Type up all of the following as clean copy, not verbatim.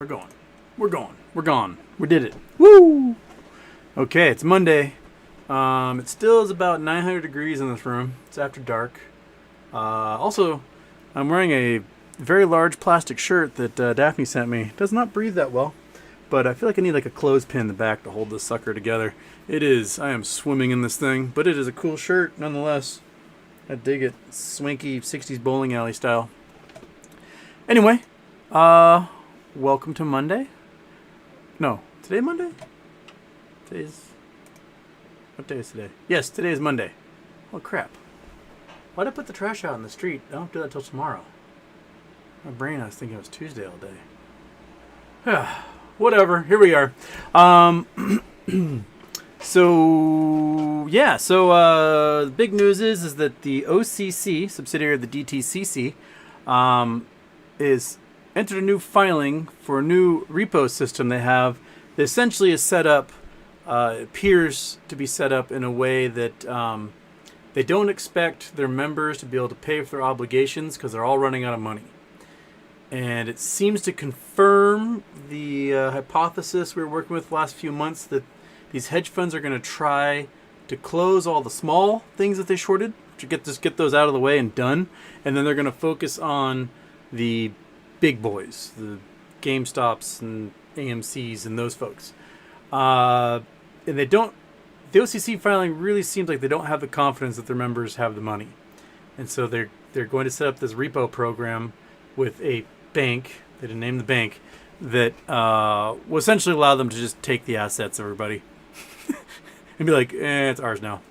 We're going. We're going. We're gone. We did it. Woo! Okay, it's Monday. It still is about 900 degrees in this room. It's after dark. Also, I'm wearing a very large plastic shirt that Daphne sent me. It does not breathe that well, but I feel like I need like a clothespin in the back to hold this sucker together. It is. I am swimming in this thing, but it is a cool shirt nonetheless. I dig it. Swanky 60s bowling alley style. Anyway, welcome to Monday. No, today Monday? What day is today? Yes, today is Monday. Oh crap. Why'd I put the trash out in the street? I don't do that till tomorrow. My brain, I was thinking it was Tuesday all day. Whatever, here we are. The big news is that the OCC, subsidiary of the DTCC, is entered a new filing for a new repo system they have. That essentially is set up, appears to be set up in a way that they don't expect their members to be able to pay for their obligations because they're all running out of money. And it seems to confirm the hypothesis we were working with the last few months that these hedge funds are going to try to close all the small things that they shorted to get those out of the way and done. And then they're going to focus on the big boys, the GameStops and AMCs and those folks. And they don't. The OCC filing really seems like they don't have the confidence that their members have the money, and so they're going to set up this repo program with a bank. They didn't name the bank that will essentially allow them to just take the assets of everybody and be like, it's ours now.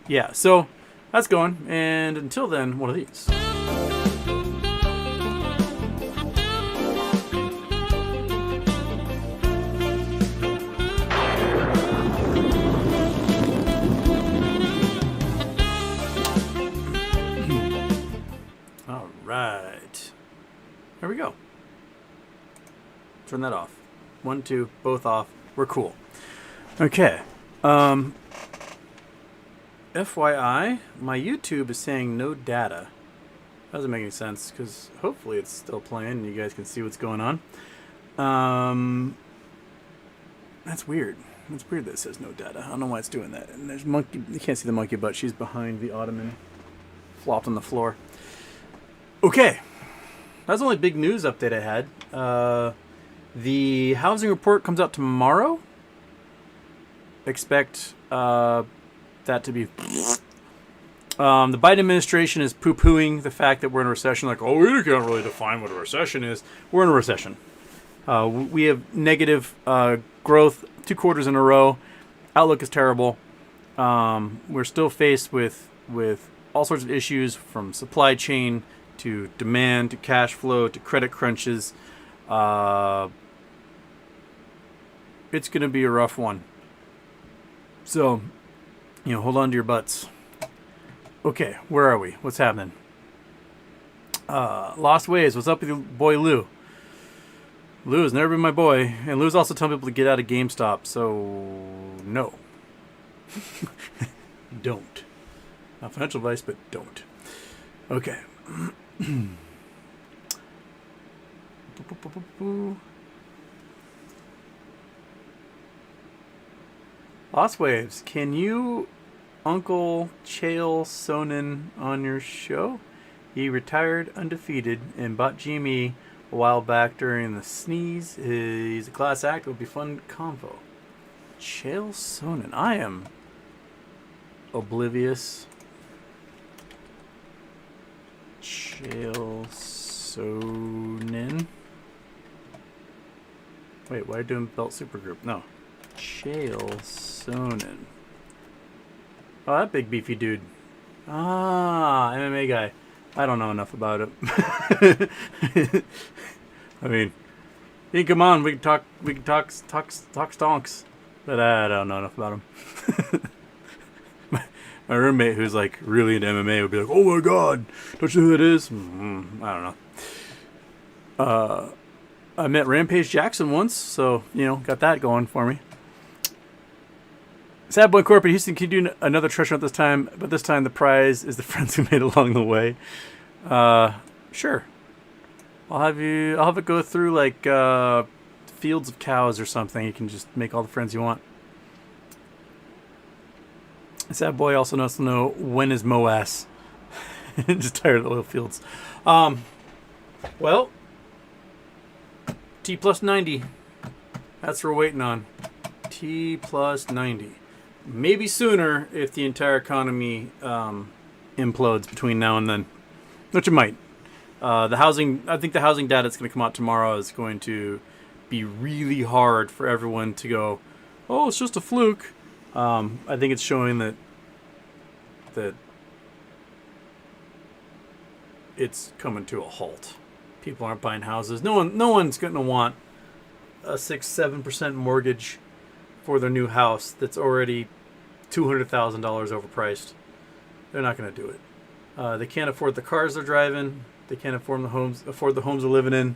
Yeah, so that's going. And until then, one of these. Right. There we go. Turn that off. 1, 2, both off. We're cool. Okay. FYI, my YouTube is saying no data. Doesn't make any sense because hopefully it's still playing and you guys can see what's going on. That's weird. It's weird that it says no data. I don't know why it's doing that. And there's monkey. You can't see the monkey butt. She's behind the ottoman, flopped on the floor. Okay, that's the only big news update I had. The housing report comes out tomorrow. Expect that to be... the Biden administration is poo-pooing the fact that we're in a recession. Like, we can't really define what a recession is. We're in a recession. We have negative growth 2 quarters in a row. Outlook is terrible. We're still faced with all sorts of issues from supply chain to demand, to cash flow, to credit crunches. It's going to be a rough one. So, hold on to your butts. Okay, where are we? What's happening? Lost Ways. What's up with your boy Lou? Lou has never been my boy. And Lou's also telling people to get out of GameStop. So, no. Don't. Not financial advice, but don't. Okay. Lost Waves, can you Uncle Chael Sonnen on your show? He retired undefeated and bought GME a while back during the sneeze. He's a class act. It would be fun convo. Chael Sonnen. I am oblivious. Chael Sonnen. Wait, why are you doing Belt Supergroup? No. Chael Sonnen. Oh, that big beefy dude. MMA guy. I don't know enough about him. I mean, you can come on, we can talk stonks. But I don't know enough about him. My roommate, who's like really into MMA, would be like, "Oh my god, don't you know who that is?" I don't know. I met Rampage Jackson once, so got that going for me. Sad Boy Corporate Houston, can you do another treasure hunt this time? But this time the prize is the friends we made along the way. Sure. I'll have it go through like fields of cows or something. You can just make all the friends you want. Sad boy also wants to know when is MOASS. Just tired of the oil fields. Well, T plus 90. That's what we're waiting on. T plus 90. Maybe sooner if the entire economy implodes between now and then, which it might. I think the housing data that's going to come out tomorrow is going to be really hard for everyone to go, oh, it's just a fluke. I think it's showing that it's coming to a halt. People aren't buying houses. No one's going to want a 6-7% mortgage for their new house that's already $200,000 overpriced. They're not going to do it. They can't afford the cars they're driving. They can't afford the homes they're living in.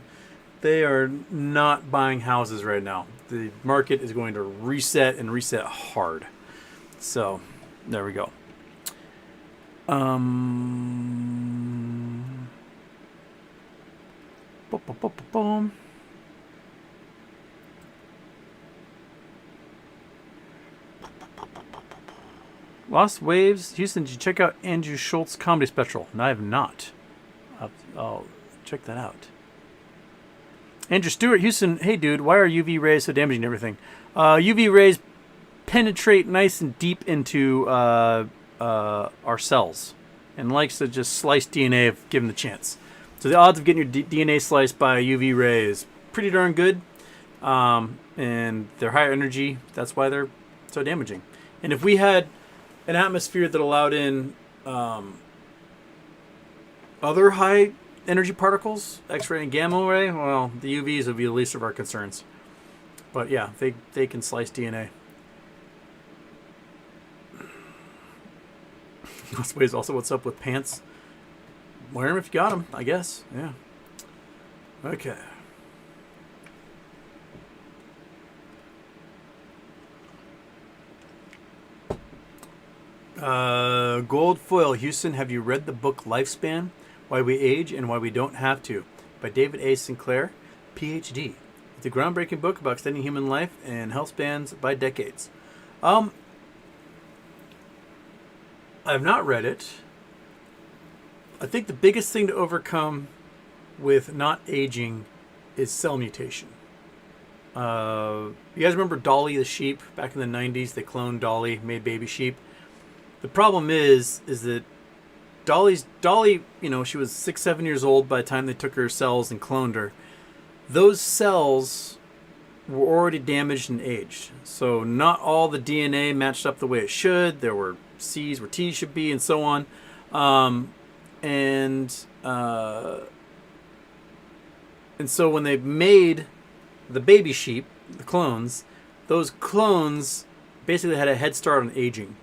They are not buying houses right now. The market is going to reset and reset hard. So, there we go. Lost Waves. Houston, did you check out Andrew Schultz's comedy special? No, I have not. I'll check that out. Andrew Stewart, Houston. Hey, dude, why are UV rays so damaging everything? UV rays penetrate nice and deep into our cells and likes to just slice DNA if given the chance. So the odds of getting your DNA sliced by a UV ray is pretty darn good. And they're higher energy. That's why they're so damaging. And if we had an atmosphere that allowed in other high energy particles, X-ray and gamma ray, well, the UVs would be the least of our concerns. But yeah, they can slice DNA. This way is also what's up with pants. Wear them if you got them, I guess. Yeah. Okay. Gold Foil, Houston, have you read the book Lifespan? Why We Age and Why We Don't Have to by David A. Sinclair, PhD. It's a groundbreaking book about extending human life and health spans by decades. I've not read it. I think the biggest thing to overcome with not aging is cell mutation. You guys remember Dolly the sheep back in the 90s? They cloned Dolly, made baby sheep. The problem is that Dolly, you know, she was 6-7 years old by the time they took her cells and cloned her. Those cells were already damaged and aged. So not all the DNA matched up the way it should. There were C's where T's should be and so on. And so when they made the baby sheep, the clones, those clones basically had a head start on aging.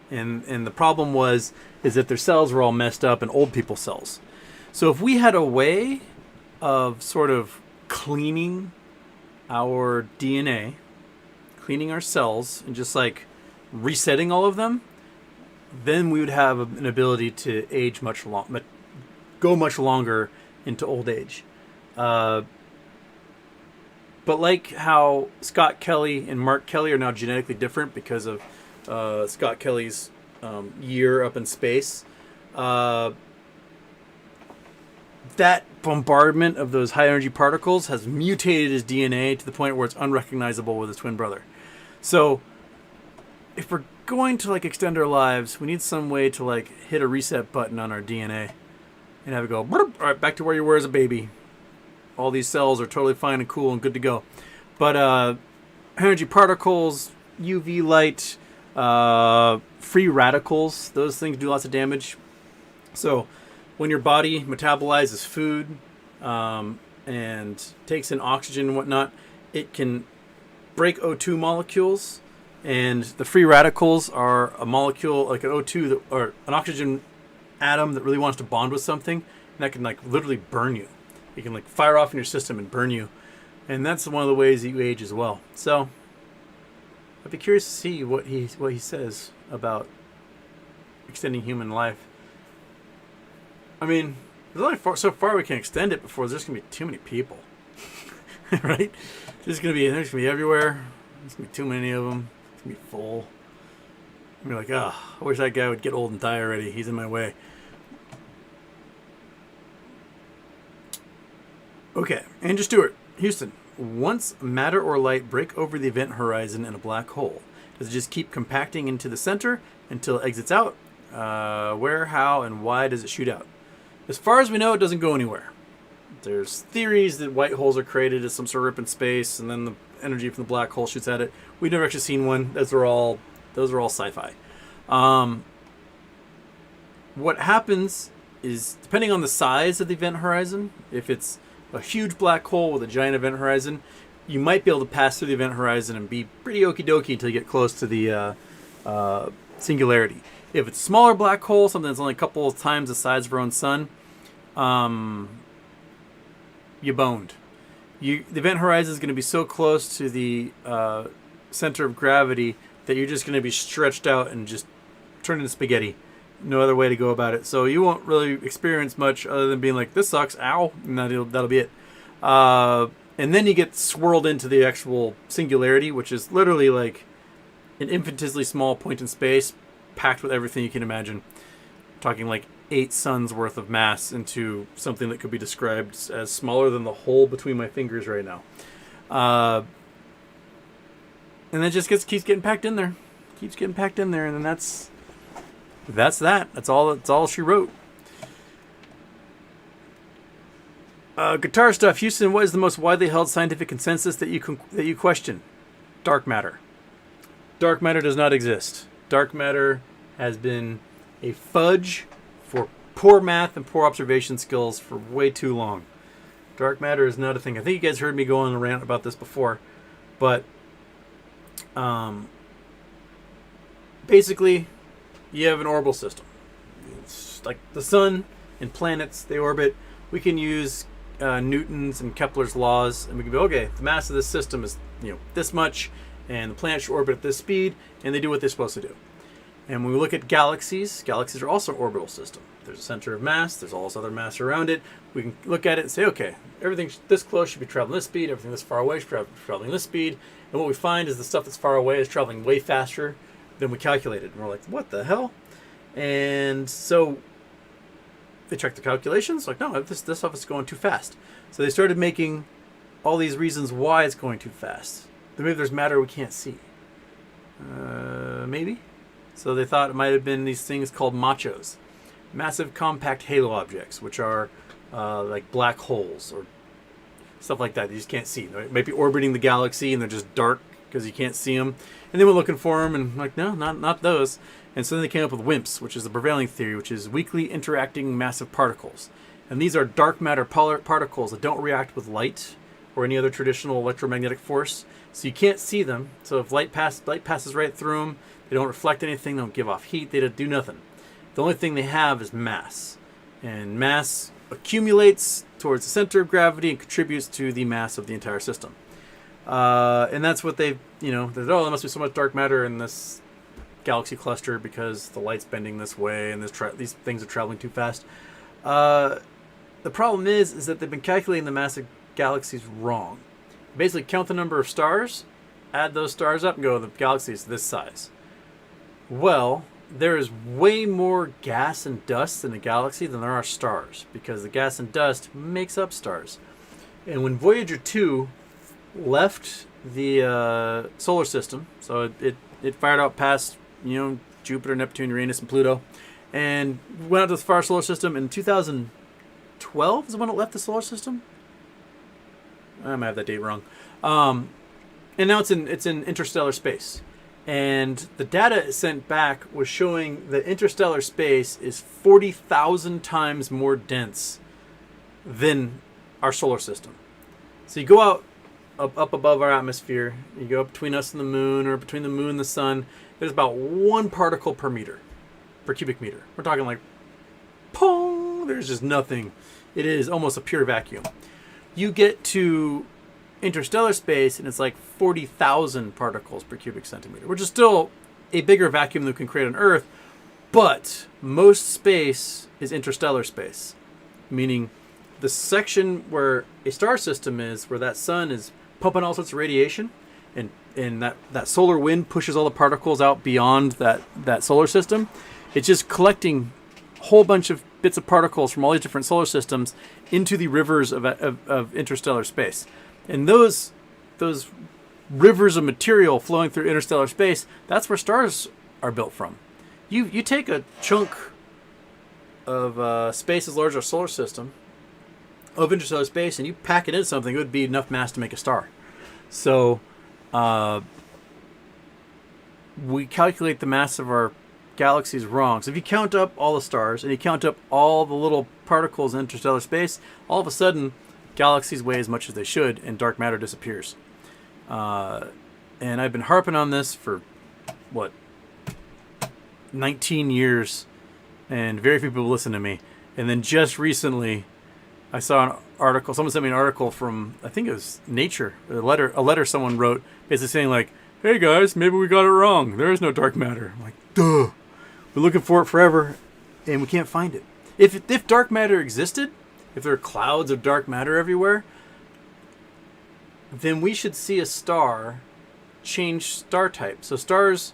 And the problem is that their cells were all messed up and old people's cells. So if we had a way of sort of cleaning our DNA, cleaning our cells, and just like resetting all of them, then we would have an ability to age go much longer into old age. But like how Scott Kelly and Mark Kelly are now genetically different because of Scott Kelly's year up in space, that bombardment of those high energy particles has mutated his DNA to the point where it's unrecognizable with his twin brother. So if we're going to like extend our lives, we need some way to like hit a reset button on our DNA and have it go, all right, back to where you were as a baby. All these cells are totally fine and cool and good to go. But energy particles, UV light, free radicals, those things do lots of damage. So when your body metabolizes food and takes in oxygen and whatnot, it can break O2 molecules. And the free radicals are a molecule like an O2 or an oxygen atom that really wants to bond with something, and that can like literally burn you. It can like fire off in your system and burn you. And that's one of the ways that you age as well. So I'd be curious to see what he says about extending human life. I mean, There's only so far we can extend it before there's going to be too many people. Right? There's going to be everywhere. There's going to be too many of them. It's going to be full. And you're like, oh, I wish that guy would get old and die already. He's in my way. Okay, Andrew Stewart, Houston. Once matter or light break over the event horizon in a black hole, does it just keep compacting into the center until it exits out? Where, how, and why does it shoot out? As far as we know, it doesn't go anywhere. There's theories that white holes are created as some sort of rip in space, and then the energy from the black hole shoots at it. We've never actually seen one. Those are all sci-fi. What happens is, depending on the size of the event horizon, if it's a huge black hole with a giant event horizon, you might be able to pass through the event horizon and be pretty okie dokie until you get close to the singularity. If it's a smaller black hole, something that's only a couple of times the size of our own sun, you boned. The event horizon is going to be so close to the center of gravity that you're just going to be stretched out and just turned into spaghetti. No other way to go about it. So you won't really experience much other than being like, this sucks, ow, and that'll be it. And then you get swirled into the actual singularity, which is literally like an infinitesimally small point in space packed with everything you can imagine. Talking like 8 suns worth of mass into something that could be described as smaller than the hole between my fingers right now. And then it just keeps getting packed in there. Keeps getting packed in there, and then that's that. That's all she wrote. Guitar stuff. Houston, what is the most widely held scientific consensus that you question? Dark matter. Dark matter does not exist. Dark matter has been a fudge for poor math and poor observation skills for way too long. Dark matter is not a thing. I think you guys heard me go on a rant about this before, but basically, you have an orbital system. It's like the sun and planets, they orbit. We can use Newton's and Kepler's laws, and we can be, okay, the mass of this system is this much, and the planets should orbit at this speed, and they do what they're supposed to do. And when we look at galaxies are also an orbital system. There's a center of mass, there's all this other mass around it. We can look at it and say, okay, everything this close should be traveling this speed, everything this far away should be traveling this speed. And what we find is the stuff that's far away is traveling way faster than we calculated. And we're like, what the hell? And so they checked the calculations, like, no, this stuff is going too fast. So they started making all these reasons why it's going too fast. Maybe there's matter we can't see. Maybe. So they thought it might have been these things called machos, massive compact halo objects, which are like black holes or stuff like that you just can't see. They might be orbiting the galaxy and they're just dark because you can't see them. And they went looking for them and like, no, not those. And so then they came up with WIMPs, which is the prevailing theory, which is weakly interacting massive particles. And these are dark matter particles that don't react with light or any other traditional electromagnetic force. So you can't see them. So if light passes right through them, they don't reflect anything, they don't give off heat, they don't do nothing. The only thing they have is mass. And mass accumulates towards the center of gravity and contributes to the mass of the entire system. And that's what they said, there must be so much dark matter in this galaxy cluster because the light's bending this way and these things are traveling too fast. The problem is that they've been calculating the mass of galaxies wrong. Basically count the number of stars, add those stars up and go, the galaxy is this size. Well, there is way more gas and dust in the galaxy than there are stars because the gas and dust makes up stars. And when Voyager 2 left the solar system, so it fired out past Jupiter, Neptune, Uranus, and Pluto, and went out to the far solar system in 2012 is when it left the solar system. I might have that date wrong. And now it's in interstellar space. And the data it sent back was showing that interstellar space is 40,000 times more dense than our solar system. So you go out up above our atmosphere, you go up between us and the moon, or between the moon and the sun, there's about 1 particle per cubic meter. We're talking like, pong, there's just nothing. It is almost a pure vacuum. You get to interstellar space and it's like 40,000 particles per cubic centimeter, which is still a bigger vacuum than we can create on Earth, but most space is interstellar space. meaning the section where a star system is, where that sun is pumping all sorts of radiation, and that solar wind pushes all the particles out beyond that solar system. It's just collecting a whole bunch of bits of particles from all these different solar systems into the rivers of interstellar space. And those rivers of material flowing through interstellar space, that's where stars are built from. You take a chunk of space as large as our solar system, of interstellar space, and you pack it into something, it would be enough mass to make a star. So we calculate the mass of our galaxies wrong. So if you count up all the stars and you count up all the little particles in interstellar space, all of a sudden galaxies weigh as much as they should and dark matter disappears. And I've been harping on this for 19 years, and very few people listen to me. And then just recently I saw an article, someone sent me an article from, I think it was Nature, a letter someone wrote basically saying like, hey guys, maybe we got it wrong. There is no dark matter. I'm like, duh. We're looking for it forever, and we can't find it. If dark matter existed, if there are clouds of dark matter everywhere, then we should see a star change star type. So stars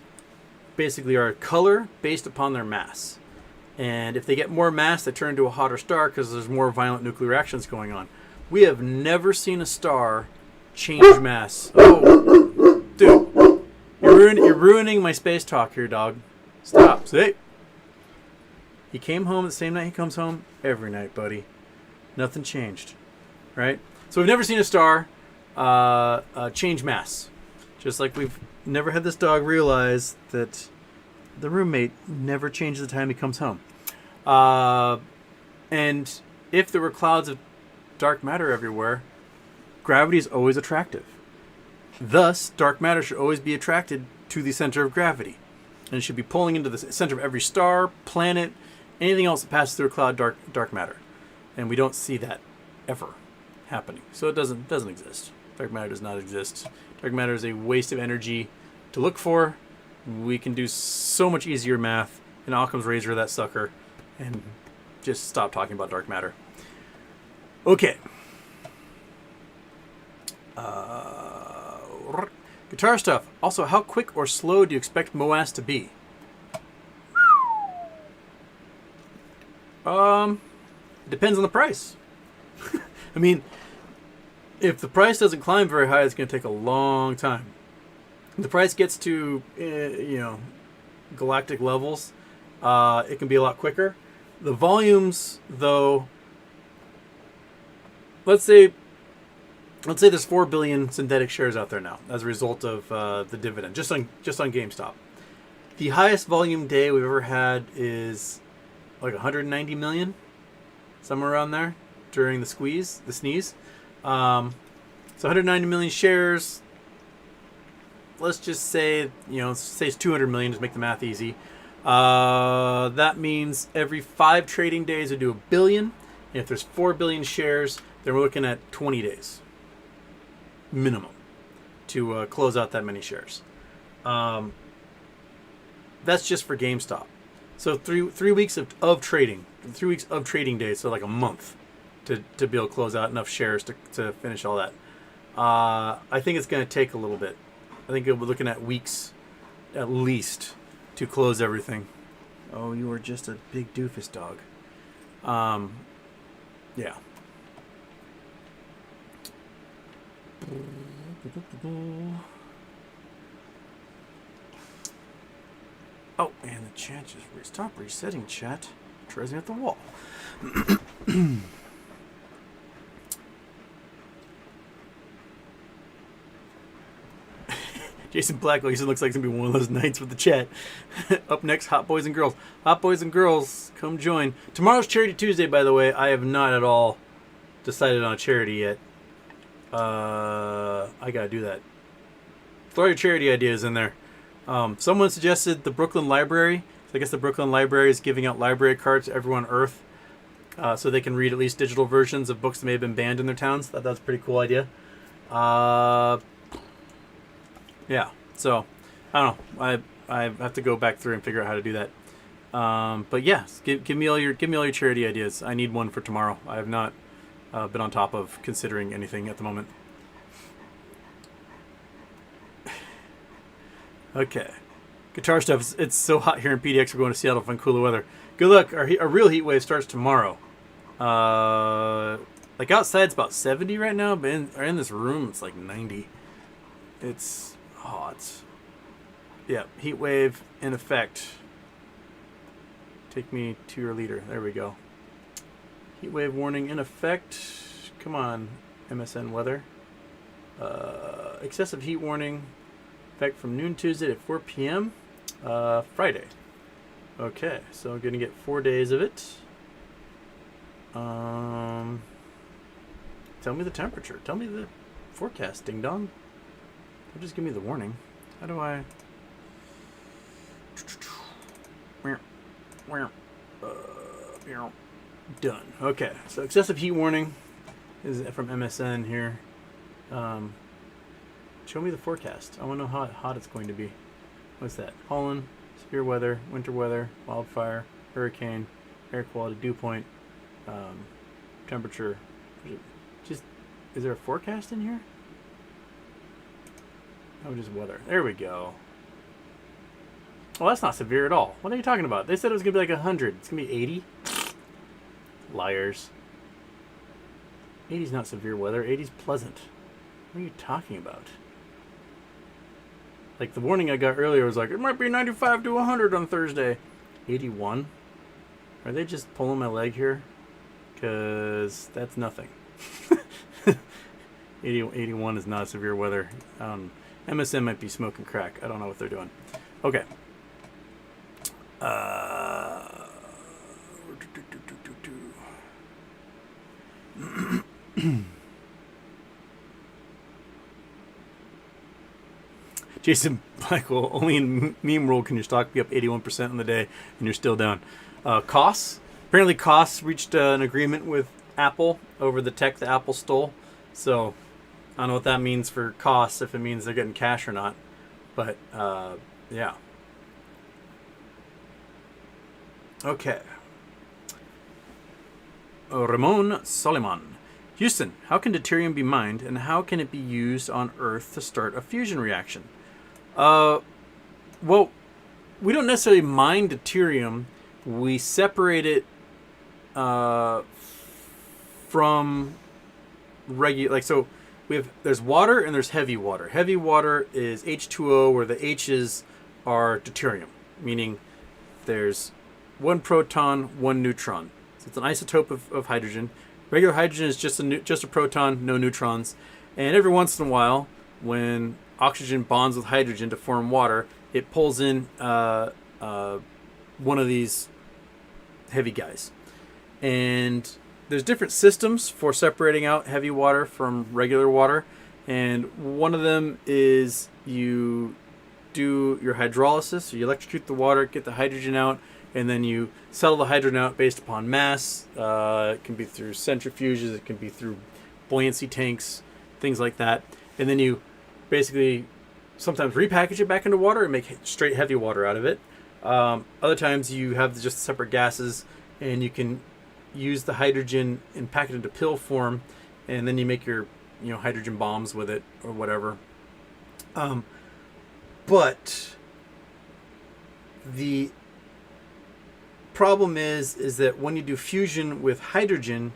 basically are a color based upon their mass. And if they get more mass, they turn into a hotter star because there's more violent nuclear reactions going on. We have never seen a star change mass. Oh, dude. You're ruining my space talk here, dog. Stop. See? He came home the same night he comes home every night, buddy. Nothing changed. Right? So we've never seen a star change mass. Just like we've never had this dog realize that the roommate never changes the time he comes home. And if there were clouds of dark matter everywhere, gravity is always attractive. Thus, dark matter should always be attracted to the center of gravity. And it should be pulling into the center of every star, planet, anything else that passes through a cloud, dark matter. And we don't see that ever happening. So it doesn't exist. Dark matter does not exist. Dark matter is a waste of energy to look for. We can do so much easier math in Occam's razor, that sucker, and just stop talking about dark matter. Okay. Guitar stuff. Also, how quick or slow do you expect MOASS to be? It depends on the price. I mean, if the price doesn't climb very high, it's going to take a long time. If the price gets to, galactic levels, it can be a lot quicker. The volumes, though, let's say there's 4 billion synthetic shares out there now as a result of the dividend, just on GameStop. The highest volume day we've ever had is like 190 million, somewhere around there during the sneeze. So 190 million shares. Let's just say, say it's 200 million to make the math easy. That means every 5 trading days we do 1 billion. And if there's 4 billion shares, then we're looking at 20 days minimum to close out that many shares. That's just for GameStop. So three weeks of trading, 3 weeks of trading days, so like a month to be able to close out enough shares to finish all that. I think it's going to take a little bit. I think we're looking at weeks at least to close everything. Oh, you are just a big doofus dog. Yeah. Oh, and the chat just stop resetting chat. It drives me at the wall. Jason Blackwell, he said looks like it's going to be one of those nights with the chat. Up next, Hot Boys and Girls. Hot Boys and Girls, come join. Tomorrow's Charity Tuesday, by the way. I have not at all decided on a charity yet. I got to do that. Throw your charity ideas in there. Someone suggested the Brooklyn Library. So I guess the Brooklyn Library is giving out library cards to everyone on Earth so they can read at least digital versions of books that may have been banned in their towns. Thought that was a pretty cool idea. Yeah, so I don't know. I have to go back through and figure out how to do that. But yeah, give me all your charity ideas. I need one for tomorrow. I have not been on top of considering anything at the moment. Okay, guitar stuff. It's so hot here in PDX. We're going to Seattle for cooler weather. Good luck. Our real heat wave starts tomorrow. Like outside it's about 70 right now, but in this room it's like 90. It's hot. Yeah, heat wave in effect. Take me to your leader. There we go. Heat wave warning in effect. Come on, MSN weather. Excessive heat warning. Effect from noon Tuesday to 4 p.m. Friday. Okay, so I'm going to get 4 days of it. Tell me the temperature. Tell me the forecast, ding dong. Don't just give me the warning. How do I... Done. Okay, so excessive heat warning is from MSN here. Show me the forecast. I want to know how hot it's going to be. What's that? Pollen, severe weather, winter weather, wildfire, hurricane, air quality, dew point, temperature. Just, is there a forecast in here? Oh, just weather. There we go. Well, that's not severe at all. What are you talking about? They said it was going to be like 100. It's going to be 80? Liars. 80's not severe weather. 80's pleasant. What are you talking about? Like the warning I got earlier was like, it might be 95 to 100 on Thursday. 81? Are they just pulling my leg here? Because that's nothing. 81 is not severe weather. MSN might be smoking crack. I don't know what they're doing. Okay. Jason Michael, only in meme world can your stock be up 81% in the day and you're still down. Costs. Apparently Costs reached an agreement with Apple over the tech that Apple stole. So I don't know what that means for Costs, if it means they're getting cash or not. But yeah. Okay. Ramon Soliman. Houston, how can deuterium be mined and how can it be used on Earth to start a fusion reaction? Well, we don't necessarily mine deuterium. We separate it from regular, like, so there's water and there's heavy water. Heavy water is H2O, where the H's are deuterium, meaning there's one proton, one neutron. So it's an isotope of hydrogen. Regular hydrogen is just a proton, no neutrons. And every once in a while, when oxygen bonds with hydrogen to form water, it pulls in one of these heavy guys. And there's different systems for separating out heavy water from regular water. And one of them is you do your hydrolysis, so you electrocute the water, get the hydrogen out, and then you settle the hydrogen out based upon mass. It can be through centrifuges, it can be through buoyancy tanks, things like that. And then you basically sometimes repackage it back into water and make straight heavy water out of it. Other times you have just separate gases, and you can use the hydrogen and pack it into pill form, and then you make your hydrogen bombs with it or whatever. But the problem is that when you do fusion with hydrogen,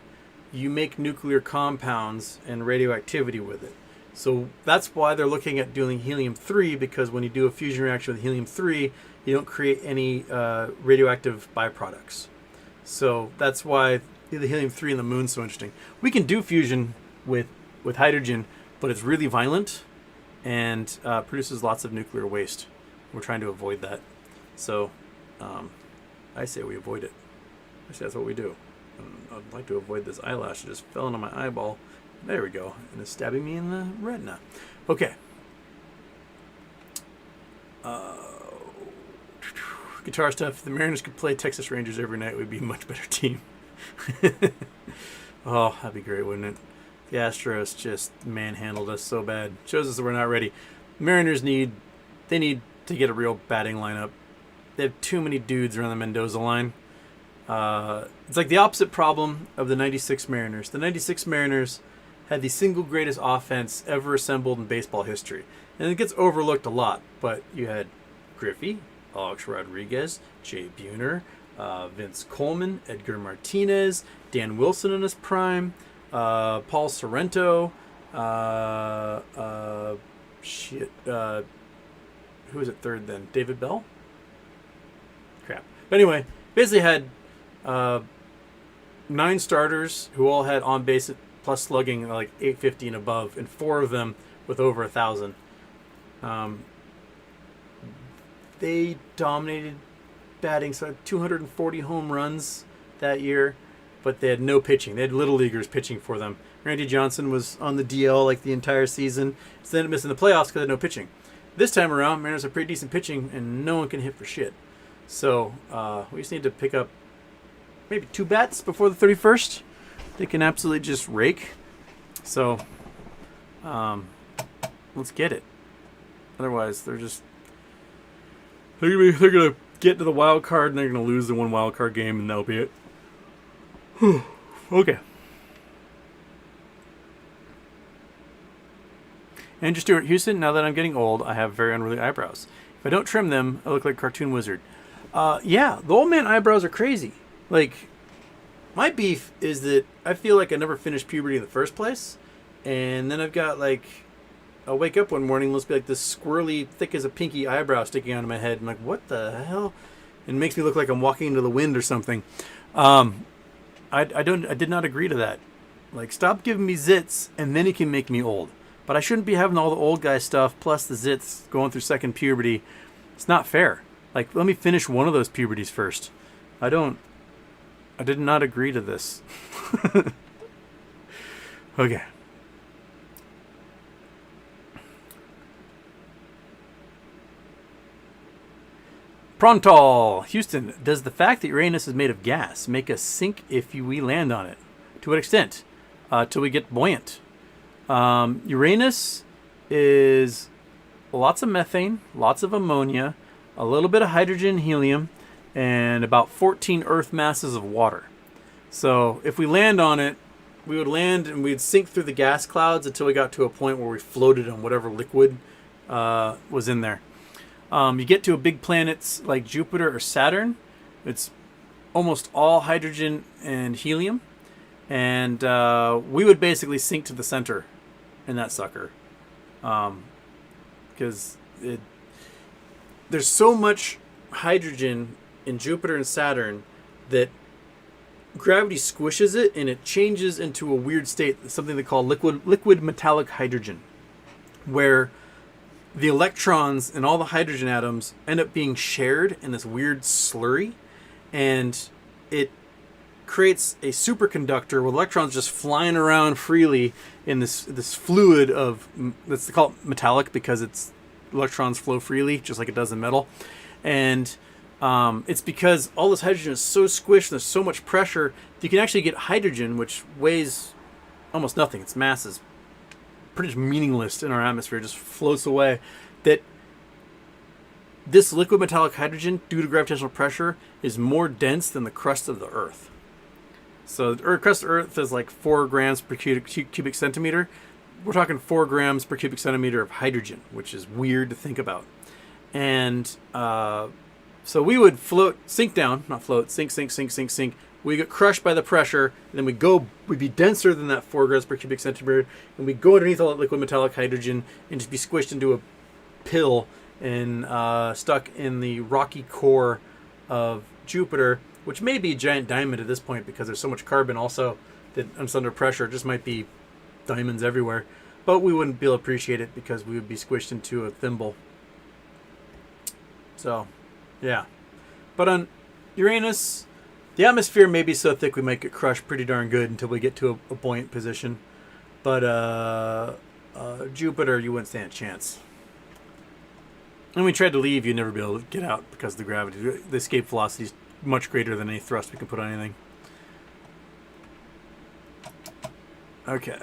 you make nuclear compounds and radioactivity with it. So that's why they're looking at doing helium-3, because when you do a fusion reaction with helium-3, you don't create any radioactive byproducts. So that's why the helium-3 and the moon's so interesting. We can do fusion with hydrogen, but it's really violent and produces lots of nuclear waste. We're trying to avoid that. So I say we avoid it. I say that's what we do. And I'd like to avoid this eyelash that just fell into my eyeball. There we go. And it's stabbing me in the retina. Okay. Guitar stuff. If the Mariners could play Texas Rangers every night, we'd be a much better team. Oh, that'd be great, wouldn't it? The Astros just manhandled us so bad. Shows us that we're not ready. Mariners need to get a real batting lineup. they have too many dudes around the Mendoza line. It's like the opposite problem of the 96 Mariners. The 96 Mariners had the single greatest offense ever assembled in baseball history. And it gets overlooked a lot, but you had Griffey, Alex Rodriguez, Jay Buhner, Vince Coleman, Edgar Martinez, Dan Wilson in his prime, Paul Sorrento, who was at third then? David Bell? Crap. But anyway, basically had 9 starters who all had on base plus slugging like 850 and above, and 4 of them with over 1,000. They dominated batting, so 240 home runs that year, but they had no pitching. They had little leaguers pitching for them. Randy Johnson was on the DL like the entire season, so they ended up missing the playoffs because they had no pitching. This time around, Mariners have pretty decent pitching, and no one can hit for shit. So we just need to pick up maybe 2 bats before the 31st. They can absolutely just rake. So let's get it. Otherwise, they're gonna get to the wild card and they're gonna lose the 1 wild card game, and that'll be it. Okay. Andrew Stewart, Houston, now that I'm getting old, I have very unruly eyebrows. If I don't trim them, I look like a cartoon wizard. Yeah, the old man eyebrows are crazy. Like, my beef is that I feel like I never finished puberty in the first place. And then I've got, like, I'll wake up one morning and let's be like this squirrely, thick as a pinky eyebrow sticking out of my head. I'm like, what the hell? And it makes me look like I'm walking into the wind or something. I did not agree to that. Like, stop giving me zits and then you can make me old. But I shouldn't be having all the old guy stuff plus the zits going through second puberty. It's not fair. Like, let me finish one of those puberties first. I did not agree to this. Okay. Prontal, Houston, does the fact that Uranus is made of gas make us sink if we land on it? To what extent? Till we get buoyant. Uranus is lots of methane, lots of ammonia, a little bit of hydrogen, helium, and about 14 Earth masses of water. So if we land on it, we would land and we'd sink through the gas clouds until we got to a point where we floated on whatever liquid was in there. You get to a big planets like Jupiter or Saturn, it's almost all hydrogen and helium. And we would basically sink to the center in that sucker. Because there's so much hydrogen in Jupiter and Saturn that gravity squishes it and it changes into a weird state, something they call liquid metallic hydrogen, where the electrons and all the hydrogen atoms end up being shared in this weird slurry, and it creates a superconductor with electrons just flying around freely in this fluid of, let's call it metallic because it's electrons flow freely just like it does in metal. And it's because all this hydrogen is so squished and there's so much pressure that you can actually get hydrogen, which weighs almost nothing. Its mass is pretty much meaningless in our atmosphere, it just floats away. That this liquid metallic hydrogen, due to gravitational pressure, is more dense than the crust of the Earth. So the crust of Earth is like 4 grams per cubic centimeter. We're talking 4 grams per cubic centimeter of hydrogen, which is weird to think about. And so we would sink down, not float, sink. We get crushed by the pressure, and then we'd be denser than that 4 grams per cubic centimeter, and we'd go underneath all that liquid metallic hydrogen and just be squished into a pill and stuck in the rocky core of Jupiter, which may be a giant diamond at this point because there's so much carbon also that it's under pressure. It just might be diamonds everywhere. But we wouldn't be able to appreciate it because we would be squished into a thimble. So, yeah. But on Uranus, the atmosphere may be so thick we might get crushed pretty darn good until we get to a buoyant position. But Jupiter, you wouldn't stand a chance. And we tried to leave, you'd never be able to get out because of the gravity. The escape velocity is much greater than any thrust we can put on anything. Okay.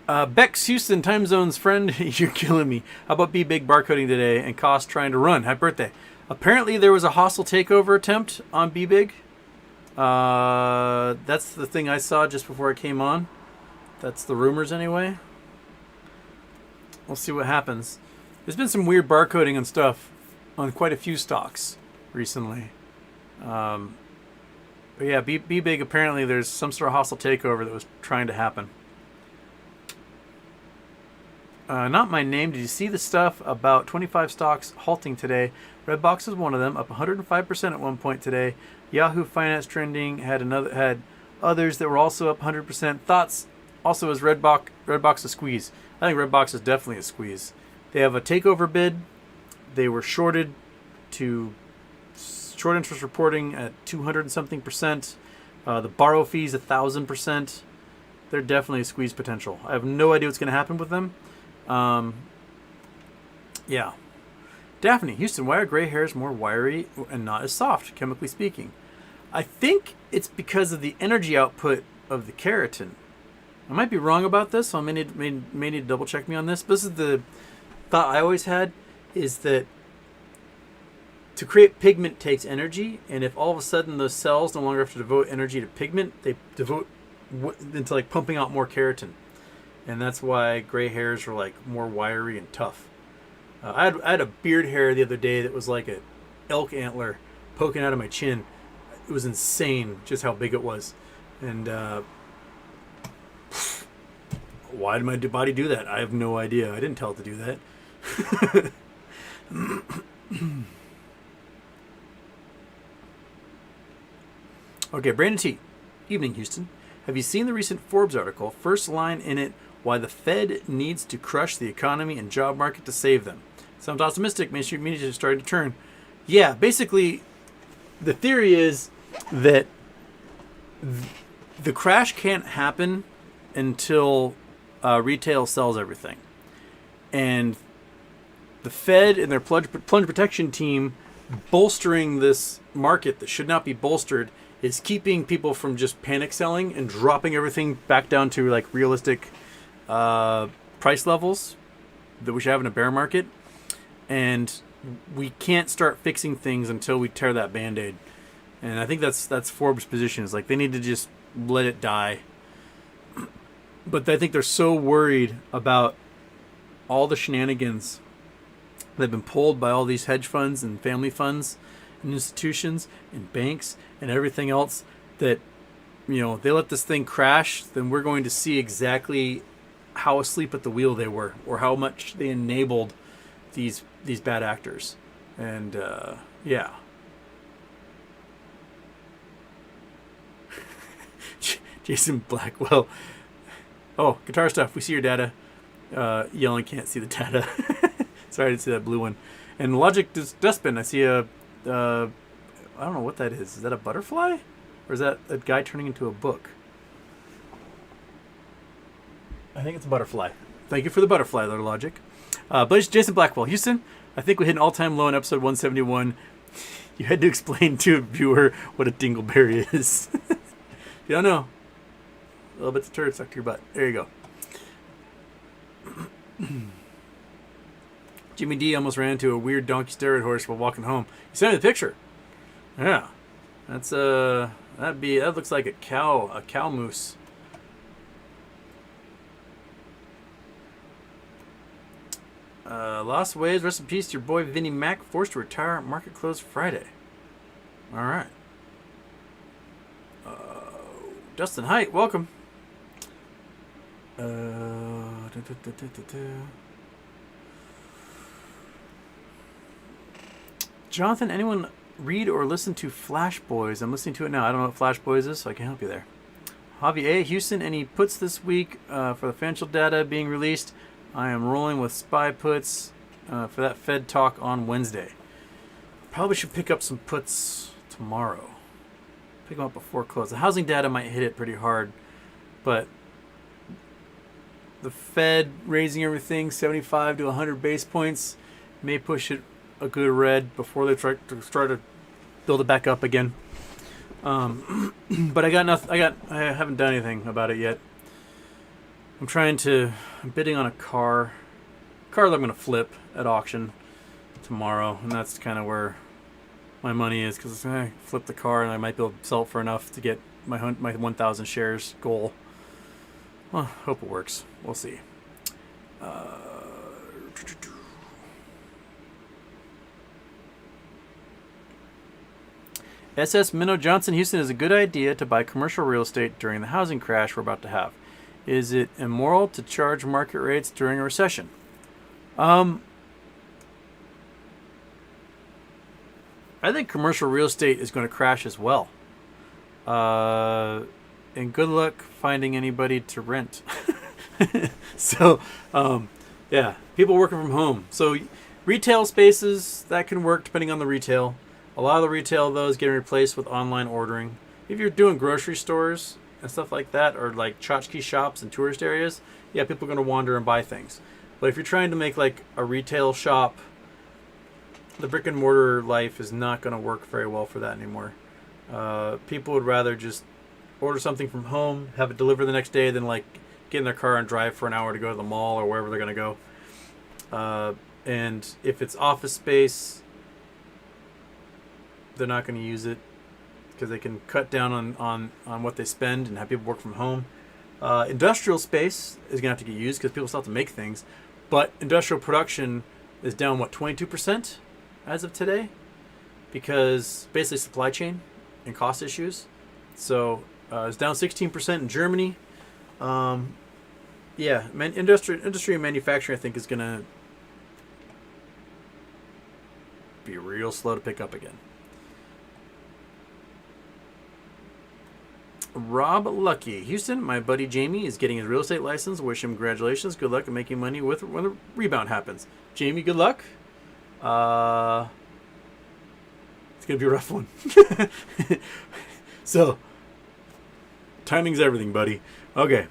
Bex Houston, time zones friend, you're killing me. How about Be Big barcoding today and Cost trying to run? Happy birthday. Apparently there was a hostile takeover attempt on Be Big. That's the thing I saw just before I came on. That's the rumors anyway. We'll see what happens. There's been some weird barcoding and stuff on quite a few stocks recently. But yeah, Be Big, apparently there's some sort of hostile takeover that was trying to happen. Not my name. Did you see the stuff about 25 stocks halting today? Redbox is one of them, up 105% at one point today. Yahoo Finance trending had others that were also up 100%. Thoughts also is Redbox a squeeze. I think Redbox is definitely a squeeze. They have a takeover bid. They were shorted to short interest reporting at 200 and something percent. The borrow fees 1,000%. They're definitely a squeeze potential. I have no idea what's going to happen with them. Yeah. Daphne, Houston, why are gray hairs more wiry and not as soft, chemically speaking? I think it's because of the energy output of the keratin. I might be wrong about this, so I may need to double check me on this. But this is the thought I always had, is that to create pigment takes energy, and if all of a sudden those cells no longer have to devote energy to pigment, they devote into like pumping out more keratin. And that's why gray hairs are like more wiry and tough. I had a beard hair the other day that was like an elk antler poking out of my chin. It was insane just how big it was. And why did my body do that? I have no idea. I didn't tell it to do that. Okay, Brandon T. Evening, Houston. Have you seen the recent Forbes article? First line in it, why the Fed needs to crush the economy and job market to save them. Sounds optimistic. Maybe it's starting to turn. Yeah, basically, the theory is that the crash can't happen until retail sells everything. And the Fed and their plunge protection team bolstering this market that should not be bolstered is keeping people from just panic selling and dropping everything back down to like realistic price levels that we should have in a bear market. And we can't start fixing things until we tear that Band-Aid. And I think that's Forbes' position, is like they need to just let it die. But I think they're so worried about all the shenanigans that have been pulled by all these hedge funds and family funds and institutions and banks and everything else that, you know, they let this thing crash, then we're going to see exactly how asleep at the wheel they were, or how much they enabled these bad actors. And yeah. Jason Blackwell. Oh, guitar stuff. We see your data. Yelling can't see the data. Sorry, I didn't see that blue one. And Logic Dustbin. I see a I don't know what that is. Is that a butterfly? Or is that a guy turning into a book? I think it's a butterfly. Thank you for the butterfly there, Logic. But Jason Blackwell. Houston, I think we hit an all-time low in episode 171. You had to explain to a viewer what a dingleberry is. You don't know. A little bit of turd stuck to your butt. There you go. Jimmy D almost ran into a weird donkey steroid horse while walking home. You sent me the picture. Yeah. That's that looks like a cow moose. Lost Waves, rest in peace to your boy Vinnie Mac, forced to retire, market closed Friday. Alright. Dustin Height, welcome. Jonathan, anyone read or listen to Flash Boys? I'm listening to it now. I don't know what Flash Boys is, so I can help you there. Javi A. Houston, any puts this week for the financial data being released? I am rolling with SPY puts for that Fed talk on Wednesday. Probably should pick up some puts tomorrow. Pick them up before close. The housing data might hit it pretty hard, but the Fed raising everything 75 to 100 base points may push it a good red before they try to build it back up again. But I haven't done anything about it yet. I'm bidding on a car that I'm going to flip at auction tomorrow, and that's kind of where my money is, because I flip the car and I might be able to sell it for enough to get my 1,000 shares goal. Well, hope it works. We'll see. SS Minnow Johnson Houston, is a good idea to buy commercial real estate during the housing crash we're about to have. Is it immoral to charge market rates during a recession? I think commercial real estate is going to crash as well. And good luck finding anybody to rent. So, yeah, people working from home. So retail spaces, that can work depending on the retail. A lot of the retail, though, is getting replaced with online ordering. If you're doing grocery stores and stuff like that, or like tchotchke shops and tourist areas, yeah, people are going to wander and buy things. But if you're trying to make like a retail shop, the brick and mortar life is not going to work very well for that anymore. People would rather just order something from home, have it delivered the next day, than like get in their car and drive for an hour to go to the mall or wherever they're going to go. And if it's office space, they're not going to use it because they can cut down on what they spend and have people work from home. Industrial space is going to have to get used because people still have to make things. But industrial production is down, 22% as of today? Because basically supply chain and cost issues. So it's down 16% in Germany. Yeah, industry and manufacturing, I think, is going to be real slow to pick up again. Rob Lucky. Houston, my buddy Jamie is getting his real estate license. Wish him congratulations. Good luck in making money when the rebound happens. Jamie, good luck. It's going to be a rough one. So, timing's everything, buddy. Okay.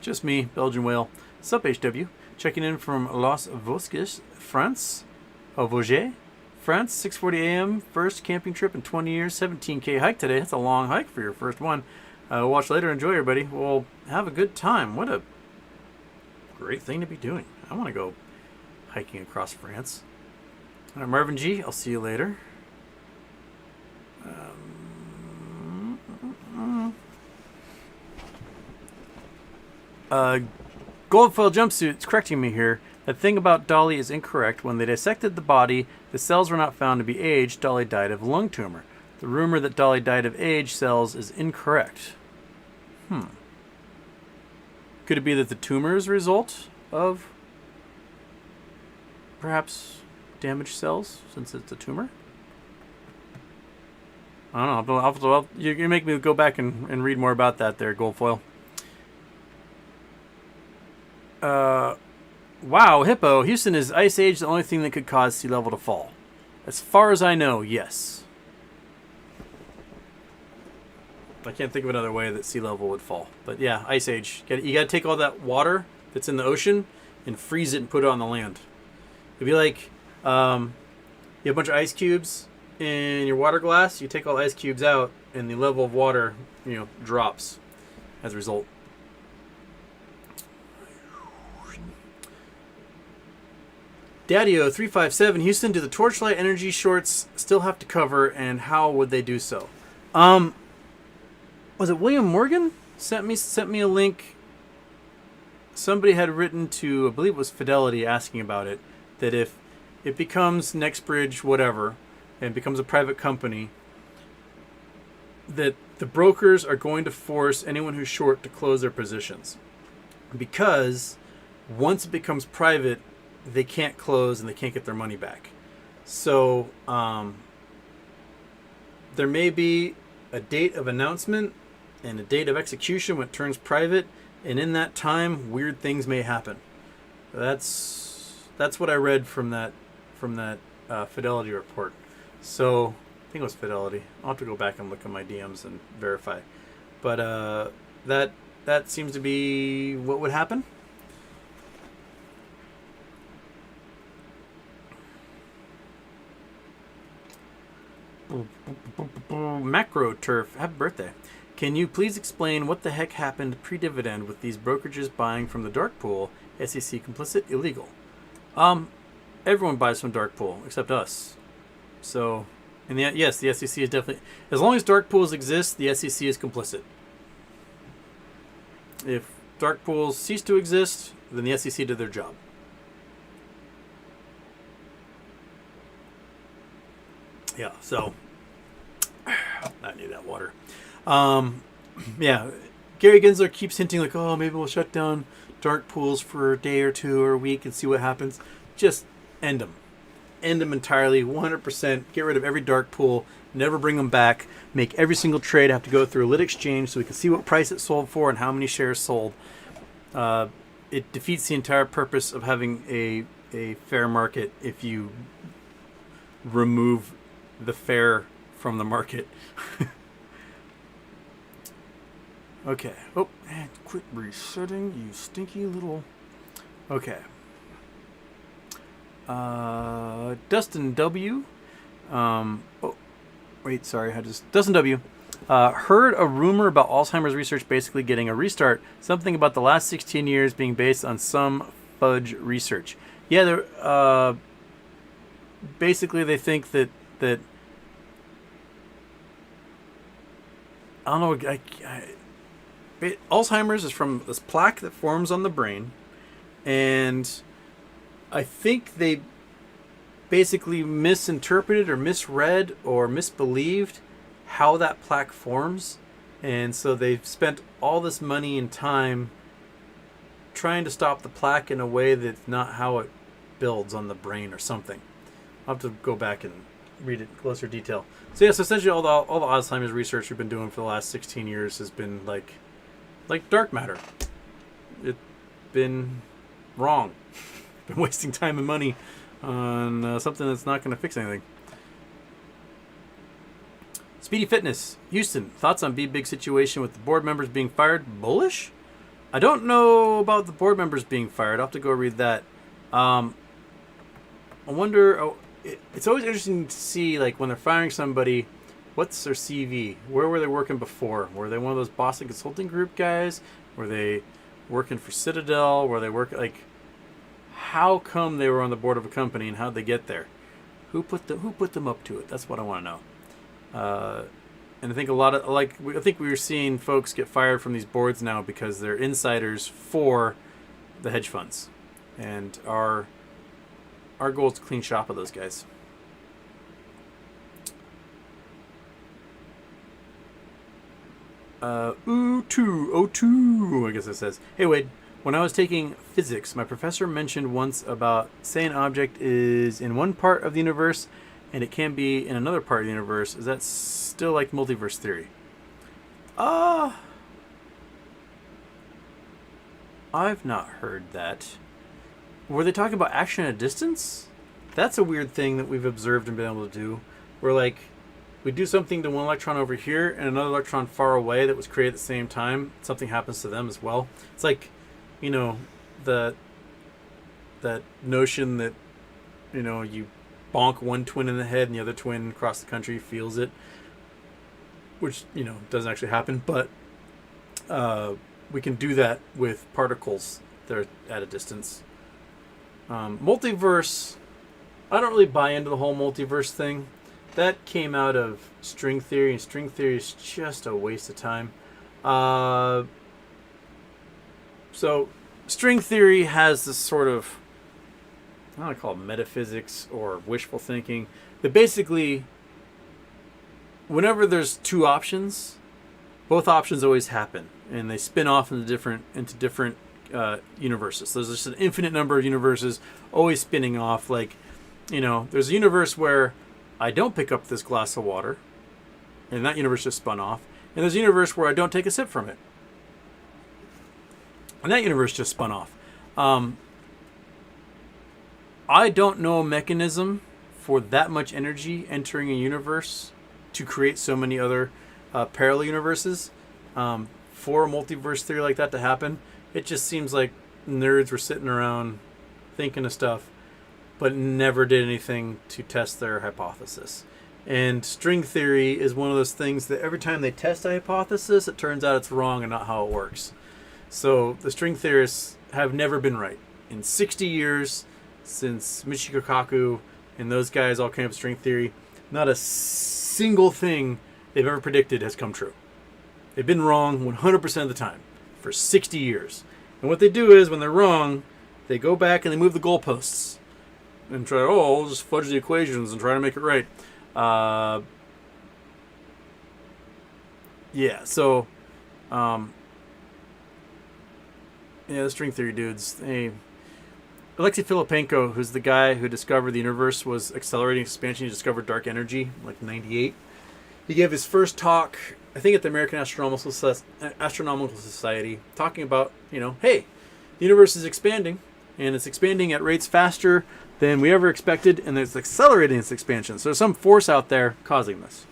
Just me, Belgian whale. Sup, HW. Checking in from Los Vosges, France. Oh, Vosges, France. 6:40 a.m. First camping trip in 20 years. 17K hike today. That's a long hike for your first one. Watch later. Enjoy, everybody. Well, have a good time. What a great thing to be doing. I want to go hiking across France. All right, Marvin G. I'll see you later. Goldfoil jumpsuit's correcting me here. That thing about Dolly is incorrect. When they dissected the body, the cells were not found to be aged. Dolly died of lung tumor. The rumor that Dolly died of aged cells is incorrect. Could it be that the tumor is a result of perhaps damaged cells, since it's a tumor? I don't know. You make me go back and read more about that there, Goldfoil. Wow, Hippo. Houston, is ice age the only thing that could cause sea level to fall? As far as I know, yes. I can't think of another way that sea level would fall. But yeah, ice age. You got to take all that water that's in the ocean and freeze it and put it on the land. It'd be like you have a bunch of ice cubes in your water glass. You take all the ice cubes out, and the level of water, drops as a result. Daddy-O 357, Houston, do the torchlight energy shorts still have to cover, and how would they do so? Was it William Morgan sent me a link? Somebody had written to, I believe it was Fidelity, asking about it, that if it becomes NextBridge whatever and becomes a private company, that the brokers are going to force anyone who's short to close their positions, because once it becomes private, they can't close and they can't get their money back. So there may be a date of announcement and a date of execution when it turns private, and in that time, weird things may happen. That's what I read from that Fidelity report. So I think it was Fidelity. I'll have to go back and look at my DMs and verify. But that that seems to be what would happen. Macro Turf, happy birthday. Can you please explain what the heck happened pre-dividend with these brokerages buying from the dark pool? SEC complicit, illegal. Everyone buys from dark pool except us. So, and yes, the SEC is definitely, as long as dark pools exist, the SEC is complicit. If dark pools cease to exist, then the SEC did their job. Yeah, so I need that water. Yeah, Gary Gensler keeps hinting like, oh, maybe we'll shut down dark pools for a day or two or a week and see what happens. Just end them. End them entirely, 100%. Get rid of every dark pool. Never bring them back. Make every single trade have to go through a lit exchange so we can see what price it sold for and how many shares sold. It defeats the entire purpose of having a fair market if you remove the fair from the market. Okay. Oh, and quit resetting, you stinky little... Okay. Dustin W. Dustin W. Heard a rumor about Alzheimer's research basically getting a restart. Something about the last 16 years being based on some fudge research. Yeah, basically they think that I don't know. Alzheimer's is from this plaque that forms on the brain, and I think they basically misinterpreted or misread or misbelieved how that plaque forms, and so they've spent all this money and time trying to stop the plaque in a way that's not how it builds on the brain or something. I'll have to go back and read it in closer detail. So yes, essentially all the Alzheimer's research we've been doing for the last 16 years has been like dark matter. It's been wrong. Been wasting time and money on something that's not going to fix anything. Speedy Fitness, Houston. Thoughts on B-Big situation with the board members being fired? Bullish? I don't know about the board members being fired. I'll have to go read that. I wonder... it's always interesting to see, like, when they're firing somebody, what's their CV? Where were they working before? Were they one of those Boston Consulting Group guys? Were they working for Citadel? Were they working, like... How come they were on the board of a company and how'd they get there? Who put them up to it? That's what I want to know. And I think I think we were seeing folks get fired from these boards now because they're insiders for the hedge funds, and our goal is to clean shop of those guys. O2, I guess it says. Hey Wade. When I was taking physics, my professor mentioned once about say an object is in one part of the universe and it can be in another part of the universe. Is that still like multiverse theory? I've not heard that. Were they talking about action at a distance? That's a weird thing that we've observed and been able to do. Where like we do something to one electron over here and another electron far away that was created at the same time. Something happens to them as well. It's like, you know, that notion that, you know, you bonk one twin in the head and the other twin across the country feels it, which, you know, doesn't actually happen, but we can do that with particles that are at a distance. Multiverse, I don't really buy into the whole multiverse thing. That came out of string theory, and string theory is just a waste of time. So, string theory has this sort of, I don't want to call it metaphysics or wishful thinking, but basically, whenever there's two options, both options always happen, and they spin off into different universes. So there's just an infinite number of universes always spinning off. Like, you know, there's a universe where I don't pick up this glass of water, and that universe just spun off, and there's a universe where I don't take a sip from it. And that universe just spun off. I don't know a mechanism for that much energy entering a universe to create so many other parallel universes. for a multiverse theory like that to happen. It just seems like nerds were sitting around thinking of stuff, but never did anything to test their hypothesis. And string theory is one of those things that every time they test a hypothesis, it turns out it's wrong and not how it works. So the string theorists have never been right. In 60 years, since Michio Kaku and those guys all came up with string theory, not a single thing they've ever predicted has come true. They've been wrong 100% of the time for 60 years. And what they do is, when they're wrong, they go back and they move the goalposts and try, I'll just fudge the equations and try to make it right. The string theory dudes, Alexei Filipenko, who's the guy who discovered the universe was accelerating expansion, he discovered dark energy, like 98. He gave his first talk, I think at the American Astronomical Society, talking about, hey, the universe is expanding, and it's expanding at rates faster than we ever expected, and it's accelerating its expansion. So there's some force out there causing this.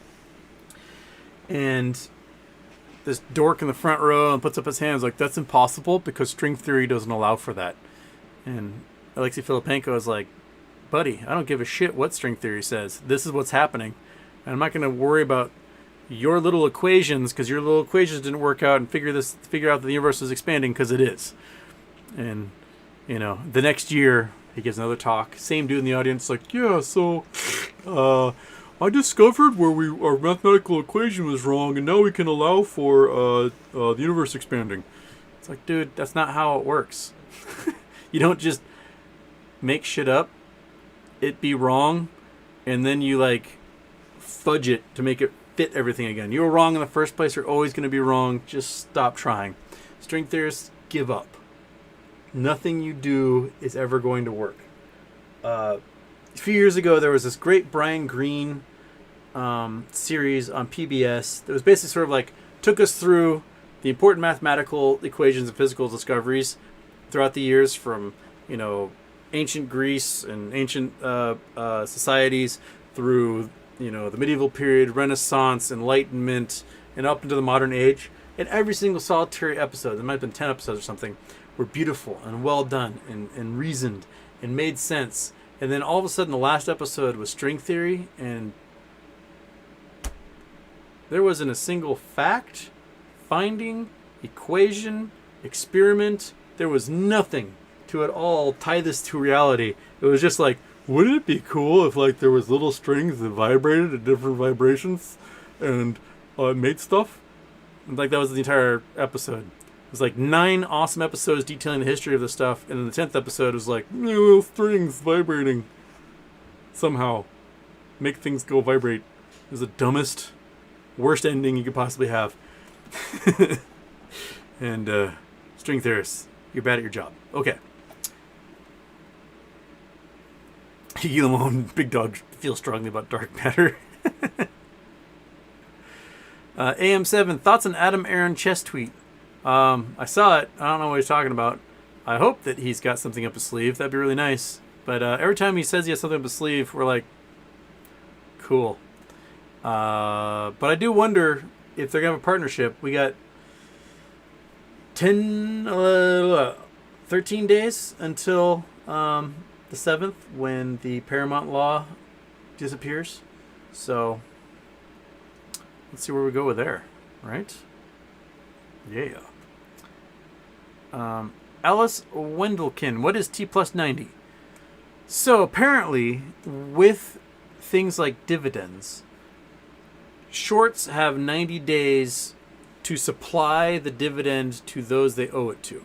And this dork in the front row and puts up his hands like, that's impossible because string theory doesn't allow for that. And Alexei Filipenko is like, buddy, I don't give a shit what string theory says. This is what's happening. And I'm not going to worry about your little equations because your little equations didn't work out and figure out that the universe is expanding, because it is. And, the next year he gives another talk. Same dude in the audience, like, yeah, so I discovered where our mathematical equation was wrong, and now we can allow for the universe expanding. It's like, dude, that's not how it works. You don't just make shit up, it be wrong, and then you fudge it to make it fit everything again. You were wrong in the first place. You're always going to be wrong. Just stop trying. String theorists give up. Nothing you do is ever going to work. A few years ago, there was this great Brian Greene series on PBS that was basically sort of took us through the important mathematical equations and physical discoveries throughout the years from, ancient Greece and ancient societies through, the medieval period, Renaissance, Enlightenment, and up into the modern age. And every single solitary episode, there might have been 10 episodes or something, were beautiful and well done and reasoned and made sense. And then all of a sudden, the last episode was string theory, and there wasn't a single fact, finding, equation, experiment. There was nothing to at all tie this to reality. It was just wouldn't it be cool if there was little strings that vibrated at different vibrations and made stuff? And that was the entire episode. It was 9 awesome episodes detailing the history of this stuff, and then the 10th episode was little strings vibrating somehow make things go vibrate. It was the dumbest, worst ending you could possibly have. And string theorists, you're bad at your job. Okay. You alone, big dog, feel strongly about dark matter. AM7, thoughts on Adam Aaron chess tweet. I saw it. I don't know what he's talking about. I hope that he's got something up his sleeve. That'd be really nice. But every time he says he has something up his sleeve, we're like, cool. But I do wonder if they're going to have a partnership. We got 13 days until the 7th when the Paramount Law disappears. So let's see where we go with there, right? Yeah. Alice Wendelkin, what is T plus 90? So apparently, with things like dividends, shorts have 90 days to supply the dividend to those they owe it to.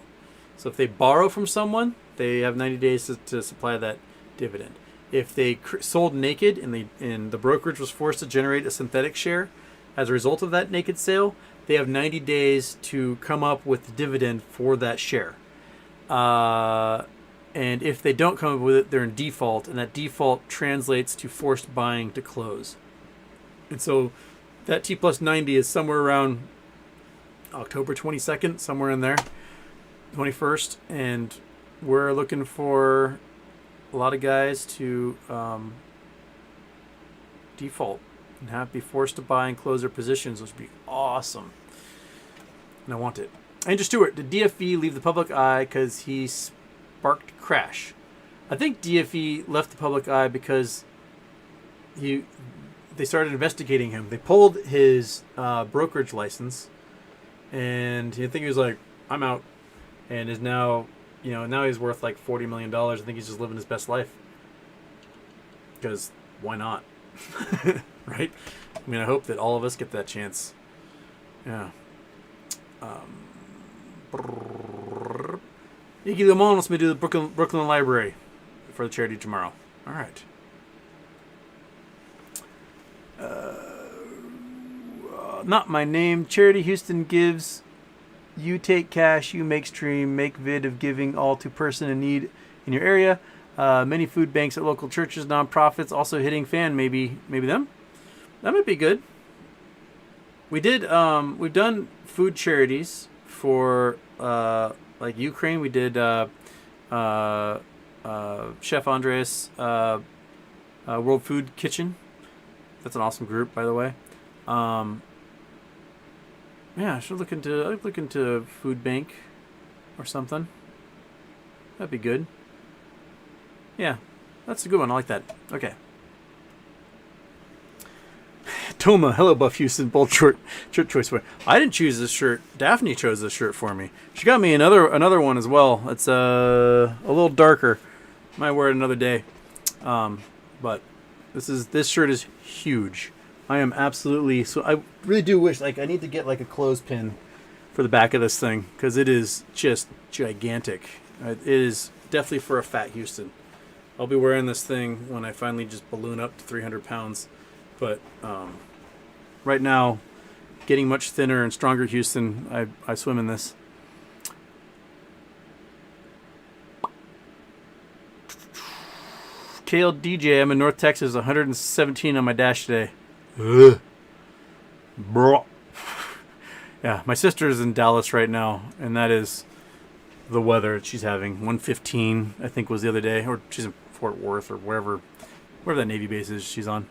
So if they borrow from someone, they have 90 days to supply that dividend. If they sold naked and the brokerage was forced to generate a synthetic share as a result of that naked sale, they have 90 days to come up with the dividend for that share. And if they don't come up with it, they're in default, and that default translates to forced buying to close. And so that T plus 90 is somewhere around October 22nd, somewhere in there, 21st, and we're looking for a lot of guys to default and be forced to buy and close their positions, which would be awesome. and I want it. Andrew Stewart, did DFE leave the public eye because he sparked crash? I think DFE left the public eye because they started investigating him. They pulled his brokerage license, and I think he was like, I'm out, and is now, now he's worth like $40 million. I think he's just living his best life. Because why not? Right? I mean, I hope that all of us get that chance. Yeah. Iggy Lemon wants me to do the Brooklyn Library for the charity tomorrow. All right. Not my name. Charity Houston gives. You take cash. You make stream. Make vid of giving all to person in need in your area. Many food banks at local churches, nonprofits, also hitting fan. Maybe them. That might be good. We've done food charities for like Ukraine. We did Chef Andres World Food Kitchen. That's an awesome group, by the way. Yeah, I should look into food bank or something. That'd be good. Yeah, that's a good one. I like that. Okay. Toma, hello, Buff Houston, bold shirt choice for. I didn't choose this shirt. Daphne chose this shirt for me. She got me another one as well. It's a little darker. Might wear it another day. But this shirt is huge. I am absolutely I really do wish I need to get a clothespin for the back of this thing because it is just gigantic. It is definitely for a fat Houston. I'll be wearing this thing when I finally just balloon up to 300 pounds. But right now, getting much thinner and stronger Houston, I swim in this. Kale DJ, I'm in North Texas, 117 on my dash today. Ugh. Bro. Yeah, my sister's in Dallas right now, and that is the weather she's having. 115, I think, was the other day, or she's in Fort Worth or wherever that Navy base is she's on.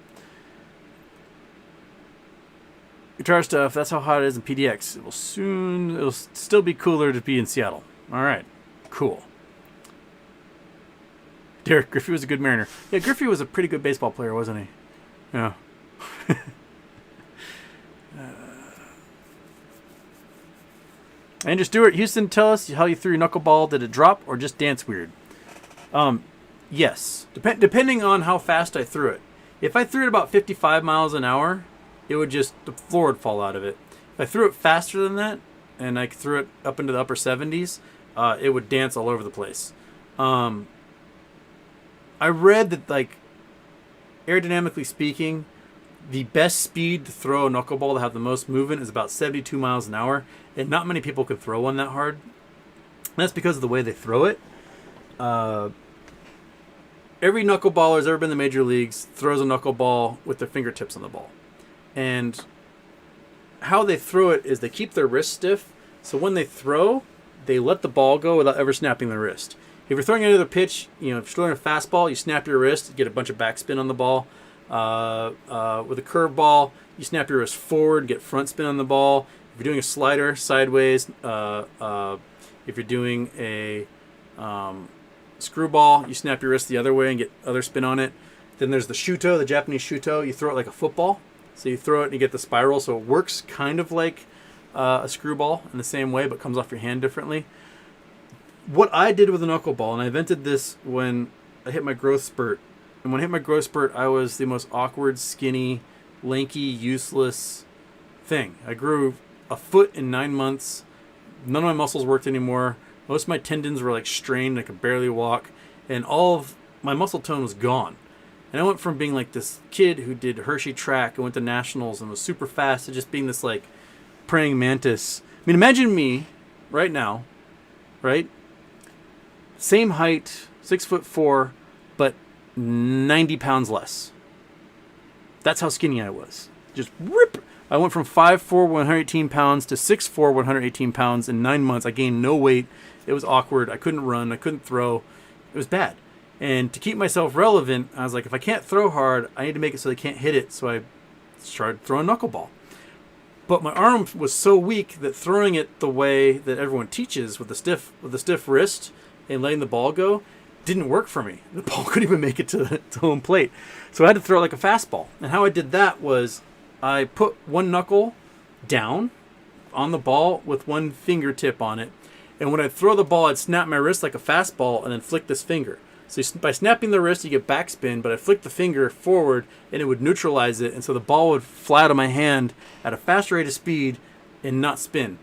Guitar stuff, that's how hot it is in PDX. It'll still be cooler to be in Seattle. All right, cool. Derek, Griffey was a good Mariner. Yeah, Griffey was a pretty good baseball player, wasn't he? Yeah. Andrew Stewart, Houston, tell us how you threw your knuckleball. Did it drop or just dance weird? Yes. Depending on how fast I threw it. If I threw it about 55 miles an hour, the floor would fall out of it. If I threw it faster than that, and I threw it up into the upper 70s, it would dance all over the place. I read that, aerodynamically speaking, the best speed to throw a knuckleball to have the most movement is about 72 miles an hour, and not many people could throw one that hard. And that's because of the way they throw it. Every knuckleballer who's ever been in the major leagues throws a knuckleball with their fingertips on the ball. And how they throw it is they keep their wrist stiff, so when they throw, they let the ball go without ever snapping their wrist. If you're throwing another pitch, if you're throwing a fastball, you snap your wrist, get a bunch of backspin on the ball. With a curveball, you snap your wrist forward, get front spin on the ball. If you're doing a slider sideways, if you're doing a screwball, you snap your wrist the other way and get other spin on it. Then there's the shuto, the Japanese shuto. You throw it like a football. So you throw it and you get the spiral. So it works kind of like a screwball in the same way, but comes off your hand differently. What I did with a knuckleball, and I invented this when I hit my growth spurt. And when I hit my growth spurt, I was the most awkward, skinny, lanky, useless thing. I grew a foot in 9 months. None of my muscles worked anymore. Most of my tendons were strained. I could barely walk. And all of my muscle tone was gone. And I went from being this kid who did Hershey track and went to nationals and was super fast to just being this praying mantis. I mean, imagine me right now, right? Same height, 6'4", but 90 pounds less. That's how skinny I was. Just rip. I went from 5'4", 118 pounds to 6'4", 118 pounds in 9 months. I gained no weight. It was awkward. I couldn't run. I couldn't throw. It was bad. And to keep myself relevant, I was like, if I can't throw hard, I need to make it so they can't hit it. So I started throwing knuckleball. But my arm was so weak that throwing it the way that everyone teaches with a stiff wrist and letting the ball go didn't work for me. The ball couldn't even make it to home plate. So I had to throw it like a fastball. And how I did that was I put one knuckle down on the ball with one fingertip on it. And when I'd throw the ball, I'd snap my wrist like a fastball and then flick this finger. So by snapping the wrist, you get backspin, but I flicked the finger forward and it would neutralize it. And so the ball would fly out of my hand at a faster rate of speed and not spin.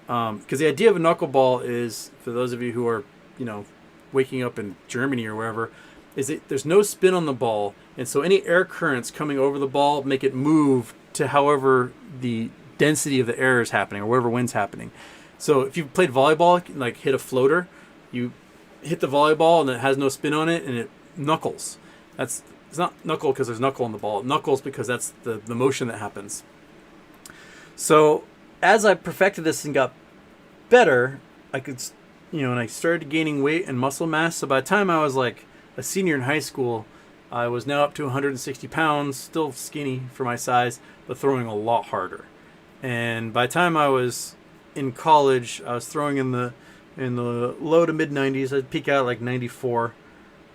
Because the idea of a knuckleball is, for those of you who are, waking up in Germany or wherever, is that there's no spin on the ball. And so any air currents coming over the ball make it move to however the density of the air is happening or wherever wind's happening. So if you've played volleyball, like hit a floater, you hit the volleyball and it has no spin on it and it knuckles. It's not knuckle because there's knuckle on the ball. It knuckles because that's the motion that happens. So as I perfected this and got better, I could, and I started gaining weight and muscle mass. So by the time I was like a senior in high school, I was now up to 160 pounds, still skinny for my size, but throwing a lot harder. And by the time I was in college, I was throwing in the low to mid 90s. I'd peak out like 94,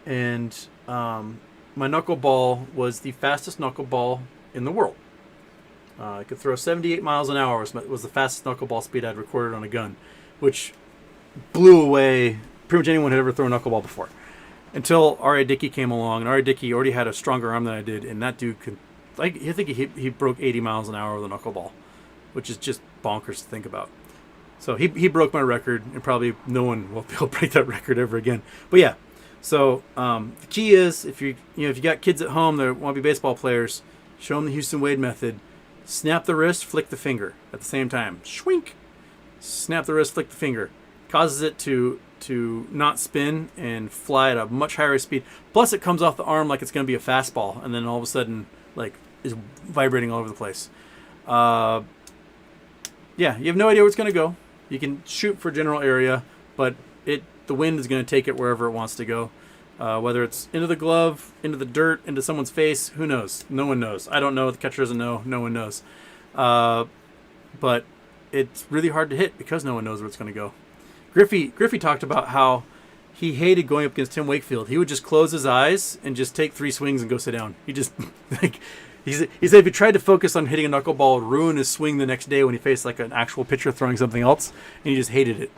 and my knuckleball was the fastest knuckleball in the world. I could throw 78 miles an hour was the fastest knuckleball speed I'd recorded on a gun, which blew away pretty much anyone had ever thrown a knuckleball before. Until R.A. Dickey came along, and R.A. Dickey already had a stronger arm than I did, and that dude could, I think he broke 80 miles an hour with a knuckleball, which is just bonkers to think about. So he broke my record, and probably no one will be able to break that record ever again. But yeah, so the key is if you got kids at home that want to be baseball players, show them the Houston Wade method. Snap the wrist, flick the finger at the same time. Schwink. Snap the wrist, flick the finger. Causes it to not spin and fly at a much higher speed. Plus, it comes off the arm like it's going to be a fastball, and then all of a sudden, like, is vibrating all over the place. Yeah, you have no idea where it's going to go. You can shoot for general area, but the wind is going to take it wherever it wants to go. Whether it's into the glove, into the dirt, into someone's face, who knows? No one knows. I don't know. The catcher doesn't know. No one knows. But it's really hard to hit because no one knows where it's going to go. Griffey talked about how he hated going up against Tim Wakefield. He would just close his eyes and just take 3 swings and go sit down. He just he said if he tried to focus on hitting a knuckleball, it would ruin his swing the next day when he faced like an actual pitcher throwing something else, and he just hated it.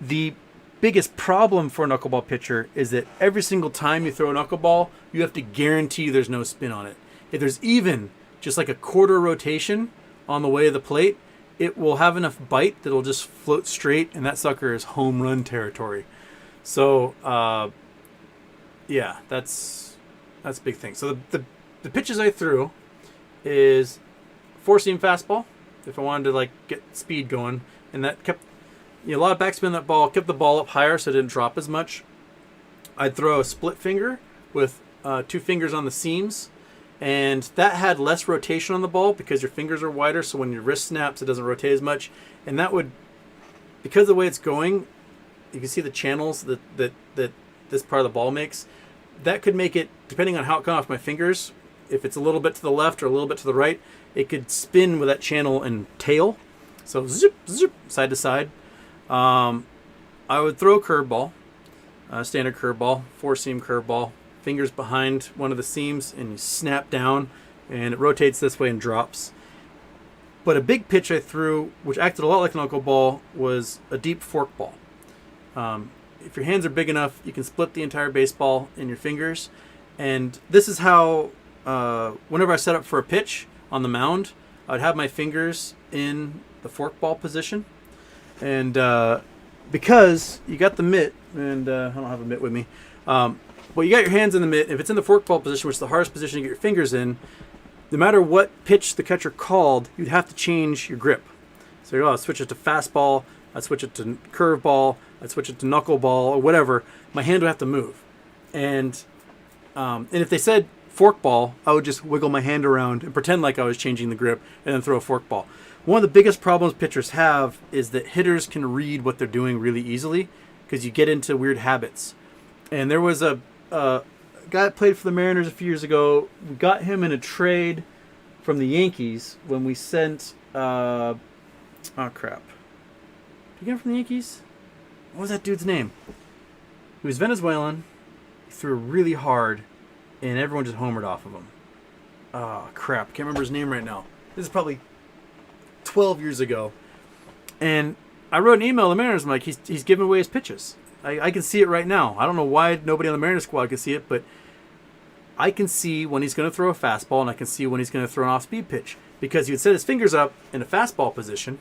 The biggest problem for a knuckleball pitcher is that every single time you throw a knuckleball, you have to guarantee there's no spin on it. If there's even just like a quarter rotation on the way of the plate, it will have enough bite that it'll just float straight, and that sucker is home run territory. So, yeah, that's a big thing. So the pitches I threw is 4-seam fastball, if I wanted to like get speed going, and that kept a lot of backspin on that ball, kept the ball up higher so it didn't drop as much. I'd throw a split finger with 2 fingers on the seams, and that had less rotation on the ball because your fingers are wider, so when your wrist snaps, it doesn't rotate as much. And that would, because of the way it's going, you can see the channels that this part of the ball makes. That could make it, depending on how it comes off my fingers, if it's a little bit to the left or a little bit to the right, it could spin with that channel and tail. So zip, zip, side to side. I would throw a curveball, standard curveball, 4-seam curveball, fingers behind one of the seams, and you snap down, and it rotates this way and drops. But a big pitch I threw, which acted a lot like an knuckleball, was a deep fork ball. If your hands are big enough, you can split the entire baseball in your fingers. And this is how, whenever I set up for a pitch on the mound, I'd have my fingers in the fork ball position. And because you got the mitt, and I don't have a mitt with me, well, you got your hands in the mitt. If it's in the fork ball position, which is the hardest position to get your fingers in, no matter what pitch the catcher called, you'd have to change your grip. So I'd switch it to fastball, I'd switch it to curveball, I'd switch it to knuckleball, or whatever. My hand would have to move. And if they said forkball, I would just wiggle my hand around and pretend like I was changing the grip and then throw a forkball. One of the biggest problems pitchers have is that hitters can read what they're doing really easily because you get into weird habits. And there was a guy that played for the Mariners a few years ago. We got him in a trade from the Yankees when we sent. Oh crap! Did you get him from the Yankees? What was that dude's name? He was Venezuelan. He threw really hard, and everyone just homered off of him. Oh crap! Can't remember his name right now. This is probably 12 years ago, and I wrote an email to the Mariners. I'm like, he's giving away his pitches. I can see it right now. I don't know why nobody on the Mariners squad can see it, but I can see when he's going to throw a fastball, and I can see when he's going to throw an off-speed pitch, because he would set his fingers up in a fastball position,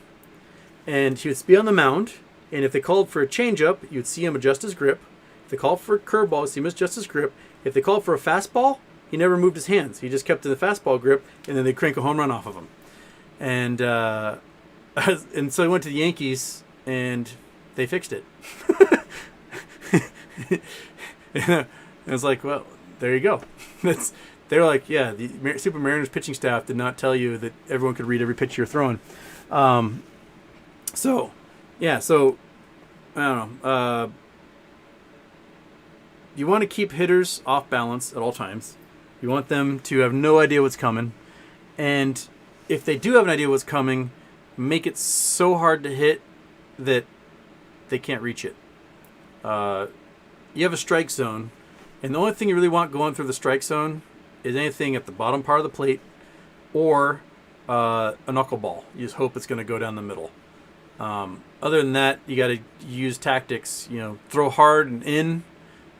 and he would be on the mound, and if they called for a changeup, you'd see him adjust his grip. If they called for a curveball, you'd see him adjust his grip. If they called for a fastball, he never moved his hands. He just kept in the fastball grip, and then they'd crank a home run off of him. And and so he went to the Yankees, and they fixed it. And I was like, well, there you go. They're like, yeah, the Super Mariners pitching staff did not tell you that everyone could read every pitch you're throwing. So I don't know. You want to keep hitters off balance at all times. You want them to have no idea what's coming. And if they do have an idea what's coming, make it so hard to hit that they can't reach it. You have a strike zone, and the only thing you really want going through the strike zone is anything at the bottom part of the plate or a knuckleball. You just hope it's going to go down the middle. Other than that, you got to use tactics. Throw hard and in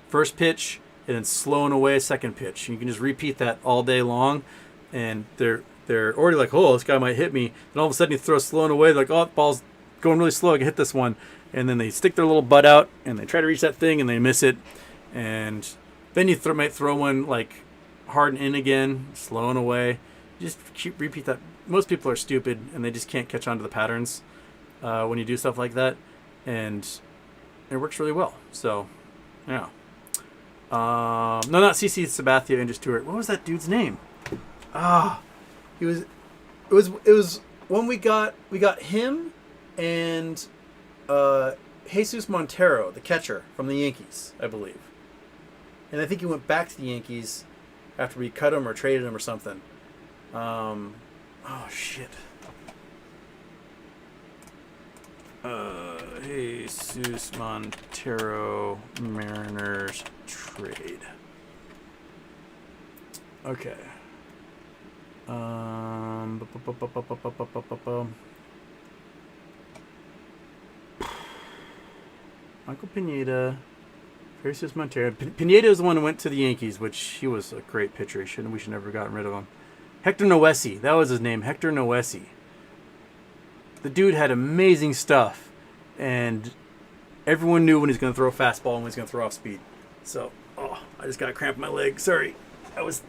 first pitch, and then slowing away second pitch. You can just repeat that all day long, and they're already like, oh, this guy might hit me. And all of a sudden, you throw slow and away. They're like, oh, the ball's going really slow. I can hit this one. And then they stick their little butt out, and they try to reach that thing, and they miss it. And then you might throw one like hard and in again, slow and away. Just repeat that. Most people are stupid, and they just can't catch on to the patterns when you do stuff like that. And it works really well. So, yeah. No, not CC Sabathia, Andrew Stewart. What was that dude's name? It was when we got him and Jesus Montero, the catcher from the Yankees, I believe. And I think he went back to the Yankees after we cut him or traded him or something. Shit. Jesus Montero Mariners trade. Okay. Michael Pineda, Jesus Montero. Pineda is the one who went to the Yankees, which he was a great pitcher. We should never have gotten rid of him. Hector Noesi, that was his name, Hector Noesi. The dude had amazing stuff, and everyone knew when he's going to throw a fastball and when he's going to throw off speed. So, I just got a cramp in my leg. Sorry, I was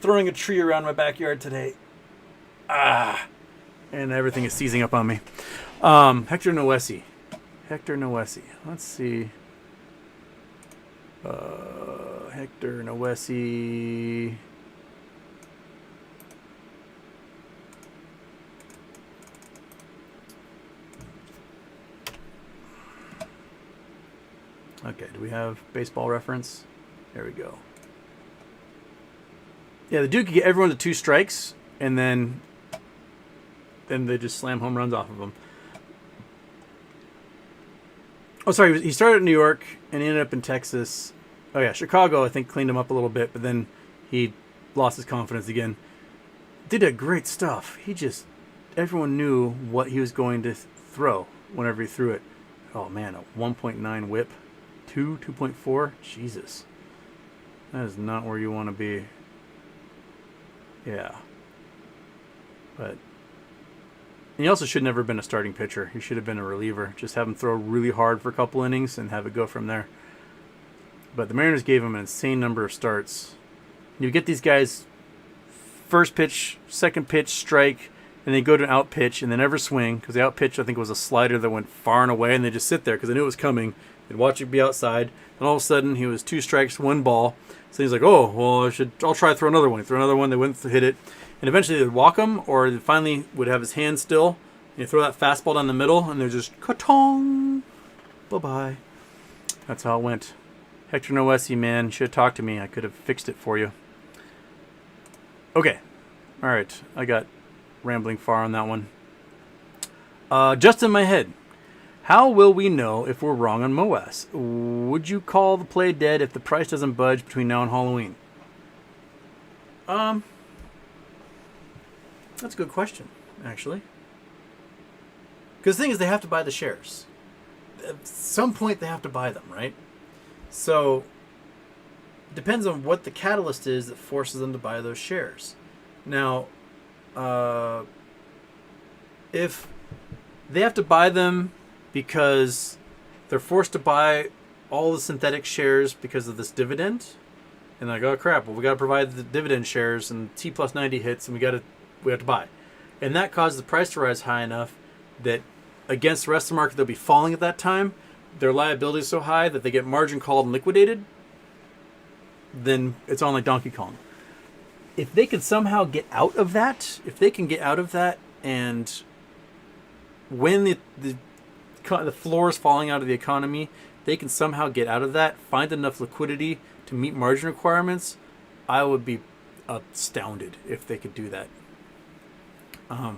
throwing a tree around my backyard today. And everything is seizing up on me. Hector Noesi. Let's see. Hector Noesi. Okay, do we have baseball reference? There we go. Yeah, the dude could get everyone to 2 strikes, and then they just slam home runs off of him. Oh, sorry, he started in New York and he ended up in Texas. Oh, yeah, Chicago, I think, cleaned him up a little bit, but then he lost his confidence again. Did a great stuff. Everyone knew what he was going to throw whenever he threw it. Oh, man, a 1.9 whip. 2.4? Jesus. That is not where you want to be. Yeah. But he also should never have been a starting pitcher. He should have been a reliever. Just have him throw really hard for a couple innings and have it go from there. But the Mariners gave him an insane number of starts. You get these guys first pitch, second pitch, strike, and they go to an out pitch and they never swing, because the out pitch, I think, was a slider that went far and away, and they just sit there because they knew it was coming. They'd watch it be outside, and all of a sudden he was 2 strikes, 1 ball. So he's like, oh, well, I'll try to throw another one. He threw another one, they wouldn't hit it. And eventually they'd walk him, or they finally would have his hand still. And you throw that fastball down the middle, and they're just ka-tong. Bye-bye. That's how it went. Hector Noesi, man, should have talked to me. I could have fixed it for you. Okay. All right, I got rambling far on that one. Just in my head. How will we know if we're wrong on MOASS? Would you call the play dead if the price doesn't budge between now and Halloween? That's a good question, actually. Because the thing is, they have to buy the shares. At some point, they have to buy them, right? So, it depends on what the catalyst is that forces them to buy those shares. Now, if they have to buy them because they're forced to buy all the synthetic shares because of this dividend, and like, oh crap, well, we got to provide the dividend shares, and T plus 90 hits, and we have to buy, and that causes the price to rise high enough that against the rest of the market they'll be falling at that time. Their liability is so high that they get margin called and liquidated. Then it's on like Donkey Kong. If they can somehow get out of that, and when the floor is falling out of the economy, they can somehow get out of that, find enough liquidity to meet margin requirements, I would be astounded if they could do that. But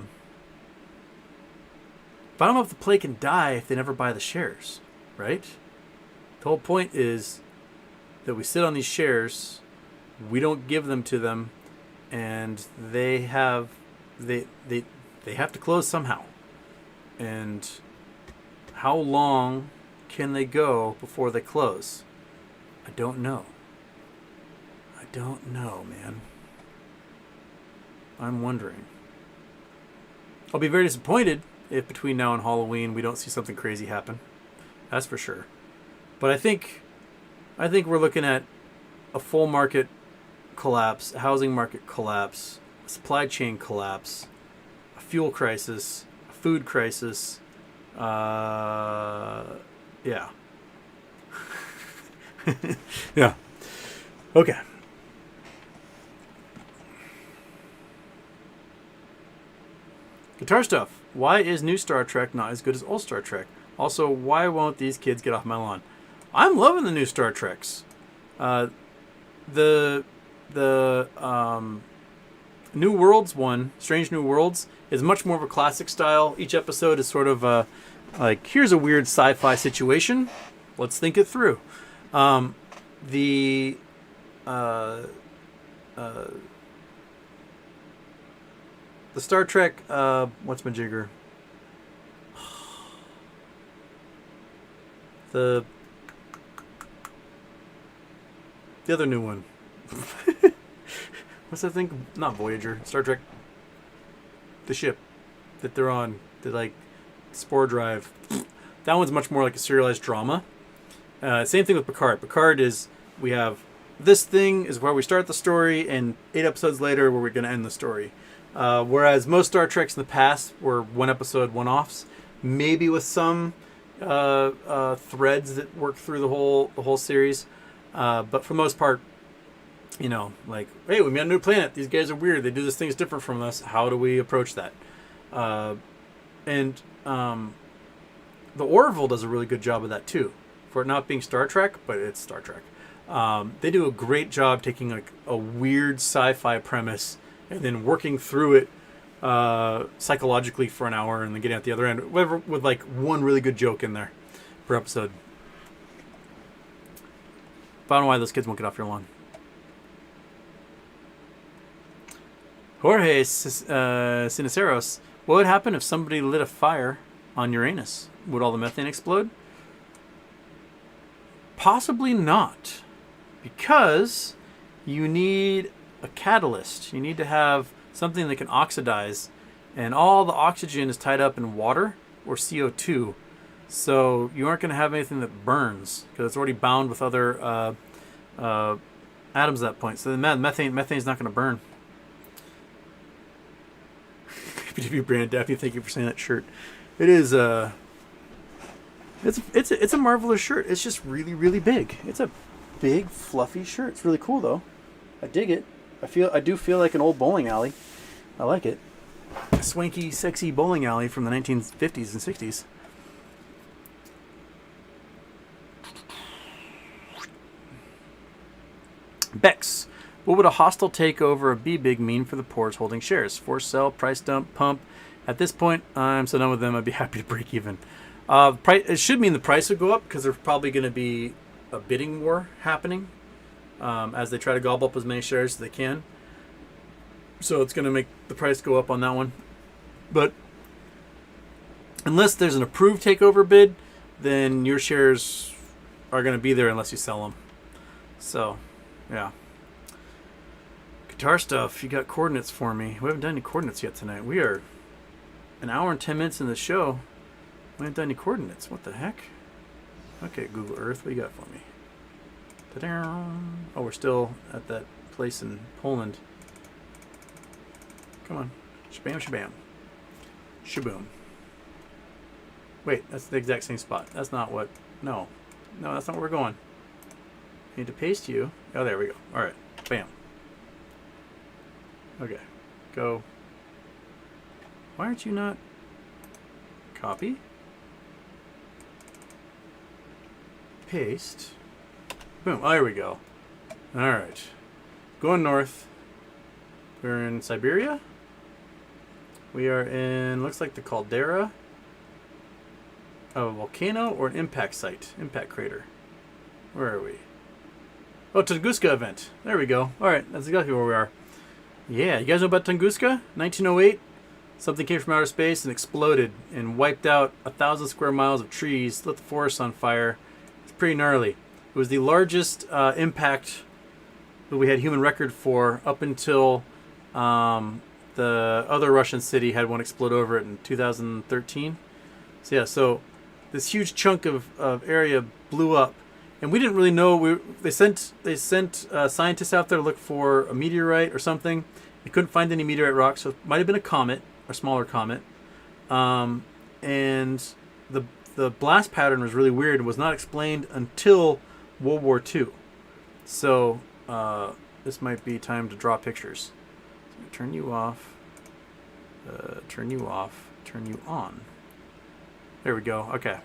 I don't know if the play can die if they never buy the shares, right? The whole point is that we sit on these shares, we don't give them to them, and they have to close somehow. And how long can they go before they close? I don't know. Man. I'm wondering. I'll be very disappointed if between now and Halloween we don't see something crazy happen. That's for sure. But I think we're looking at a full market collapse, a housing market collapse, a supply chain collapse, a fuel crisis, a food crisis. Yeah. Yeah. Okay. Guitar stuff. Why is new Star Trek not as good as old Star Trek? Also, why won't these kids get off my lawn? I'm loving the new Star Treks. The New Worlds one, Strange New Worlds, is much more of a classic style. Each episode is sort of like, here's a weird sci-fi situation. Let's think it through. The Star Trek, what's my jigger? The other new one. What's that thing? Not Voyager. Star Trek. The ship that they're on. The like spore drive. That one's much more like a serialized drama. Same thing with Picard. Picard is, we have this thing is where we start the story, and 8 episodes later where we're going to end the story. Whereas most Star Treks in the past were one episode one-offs, maybe with some threads that work through the whole series. But for the most part, you know, like, hey, we met a new planet. These guys are weird. They do this things different from us. How do we approach that? And the Orville does a really good job of that too. For it not being Star Trek, but it's Star Trek. They do a great job taking like a weird sci-fi premise and then working through it psychologically for an hour and then getting out the other end, whatever, with like one really good joke in there per episode. But I don't know why those kids won't get off your lawn. Jorge Siniceros, what would happen if somebody lit a fire on Uranus? Would all the methane explode? Possibly not, because you need a catalyst. You need to have something that can oxidize, and all the oxygen is tied up in water or CO2. So you aren't going to have anything that burns because it's already bound with other atoms at that point. So the methane is not going to burn. PW Brand Daphne, thank you for saying that shirt. It is it's a marvelous shirt. It's just really, really big. It's a big fluffy shirt. It's really cool though. I dig it. I do feel like an old bowling alley. I like it. A swanky, sexy bowling alley from the 1950s and 60s. Bex, What would a hostile takeover of B-Big mean for the poor's holding shares? Force sell, price dump, pump. At this point, I'm so done with them, I'd be happy to break even. It should mean the price would go up because there's probably going to be a bidding war happening as they try to gobble up as many shares as they can. So it's going to make the price go up on that one. But unless there's an approved takeover bid, then your shares are going to be there unless you sell them. So, yeah. Guitar stuff, you got coordinates for me. We haven't done any coordinates yet tonight. We are an hour and 10 minutes in the show. We haven't done any coordinates. What the heck? Okay, Google Earth, what you got for me? Ta-da! Oh, we're still at that place in Poland. Come on. Shabam, shabam. Shaboom. Wait, that's the exact same spot. That's not what... No. No, that's not where we're going. I need to paste you. Oh, there we go. All right. Bam. Okay. Go. Why aren't you not... Copy. Paste. Boom. Oh, there we go. All right. Going north. We're in Siberia. We are in, looks like the caldera of a volcano or an impact site. Impact crater. Where are we? Oh, Tunguska event. There we go. All right. That's exactly where we are. Yeah. You guys know about Tunguska? 1908. Something came from outer space and exploded and wiped out 1,000 square miles of trees, lit the forest on fire. It's pretty gnarly. It was the largest impact that we had human record for up until the other Russian city had one explode over it in 2013. So yeah, so this huge chunk of area blew up, and we didn't really know. They sent scientists out there to look for a meteorite or something. They couldn't find any meteorite rocks, so it might have been a comet, or smaller comet. And the blast pattern was really weird and was not explained until World War II. So this might be time to draw pictures. Turn you off. Turn you off. Turn you on. There we go. Okay.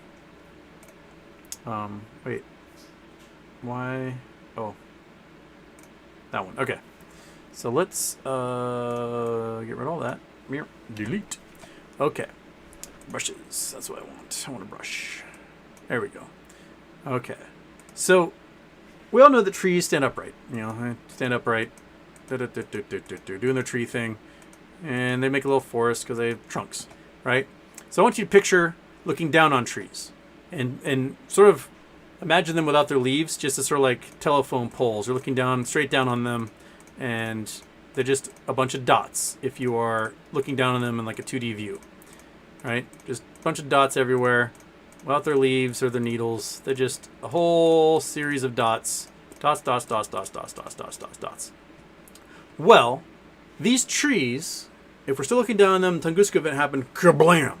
Wait. Why? Oh. That one. Okay. So let's get rid of all that. Delete. Okay. Brushes. That's what I want. I want a brush. There we go. Okay. So we all know that trees stand upright. You know, stand upright. Doing their tree thing, and they make a little forest because they have trunks, right? So I want you to picture looking down on trees and sort of imagine them without their leaves, just as sort of like telephone poles. You're looking down, straight down on them, and they're just a bunch of dots if you are looking down on them in like a 2D view, right? Just a bunch of dots everywhere without their leaves or their needles. They're just a whole series of dots. Dots, dots, dots, dots, dots, dots, dots, dots, dots. Well, these trees, if we're still looking down on them, Tunguska event happened, kablam!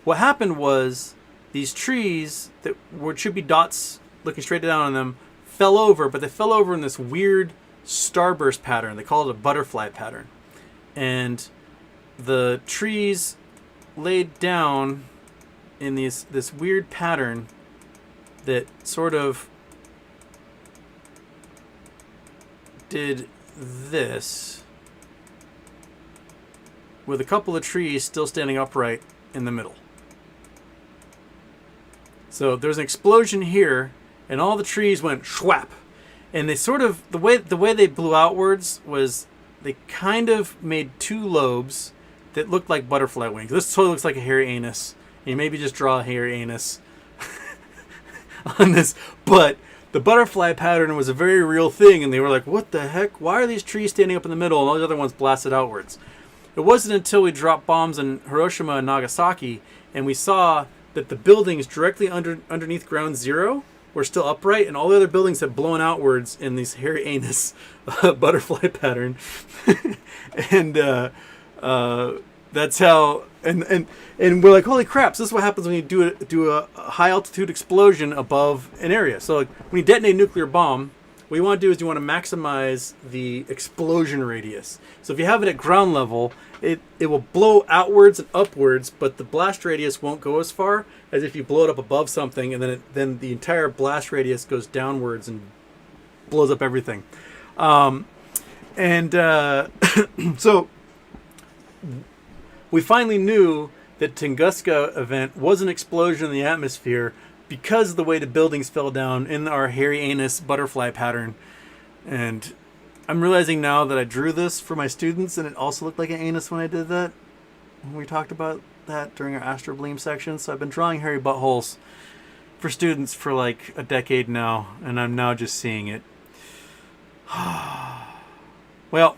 What happened was these trees that should be dots looking straight down on them fell over, but they fell over in this weird starburst pattern. They call it a butterfly pattern. And the trees laid down in this weird pattern that sort of did this with a couple of trees still standing upright in the middle. So there's an explosion here, and all the trees went schwap. And they sort of, the way they blew outwards was they kind of made two lobes that looked like butterfly wings. This totally looks like a hairy anus. And you maybe just draw a hairy anus on this. But the butterfly pattern was a very real thing, and they were like, what the heck? Why are these trees standing up in the middle and all the other ones blasted outwards? It wasn't until we dropped bombs in Hiroshima and Nagasaki and we saw that the buildings directly underneath ground zero were still upright, and all the other buildings had blown outwards in these hairy anus butterfly pattern. And that's how... And we're like, holy crap, so this is what happens when you do a high altitude explosion above an area. So like, when you detonate a nuclear bomb, what you want to do is you want to maximize the explosion radius. So if you have it at ground level, it will blow outwards and upwards, but the blast radius won't go as far as if you blow it up above something, and then the entire blast radius goes downwards and blows up everything. And so we finally knew that Tunguska event was an explosion in the atmosphere because of the way the buildings fell down in our hairy anus butterfly pattern. And I'm realizing now that I drew this for my students, and it also looked like an anus when I did that. When we talked about that during our astrobleem section. So I've been drawing hairy buttholes for students for like a decade now, and I'm now just seeing it. Well,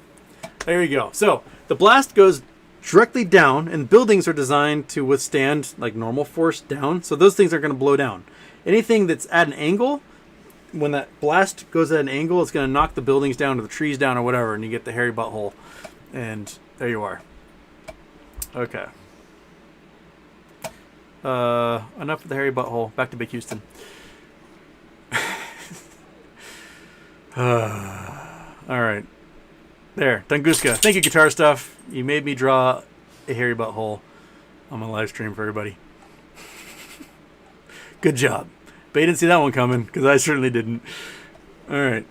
there you go. So the blast goes directly down, and buildings are designed to withstand like normal force down. So those things are going to blow down. Anything that's at an angle, when that blast goes at an angle, it's going to knock the buildings down or the trees down or whatever, and you get the hairy butthole. And there you are. Okay. Enough of the hairy butthole. Back to Big Houston. All right. There. Tunguska. Thank you, Guitar Stuff. You made me draw a hairy butthole on my live stream for everybody. Good job. But you didn't see that one coming, because I certainly didn't. All right.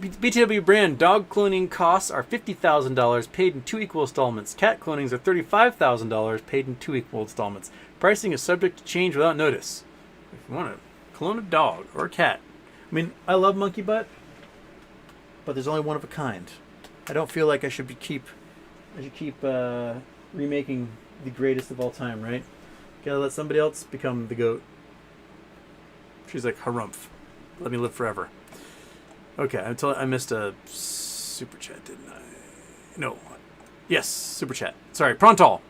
BTW brand dog cloning costs are $50,000 paid in 2 equal installments. Cat clonings are $35,000 paid in 2 equal installments. Pricing is subject to change without notice. If you want to clone a dog or a cat. I mean, I love monkey butt, but there's only one of a kind. I don't feel like I should keep remaking the greatest of all time, right? Gotta let somebody else become the GOAT. She's like, harumph. Let me live forever. Okay, I missed a super chat, didn't I? No. Yes, super chat. Sorry, Prontal.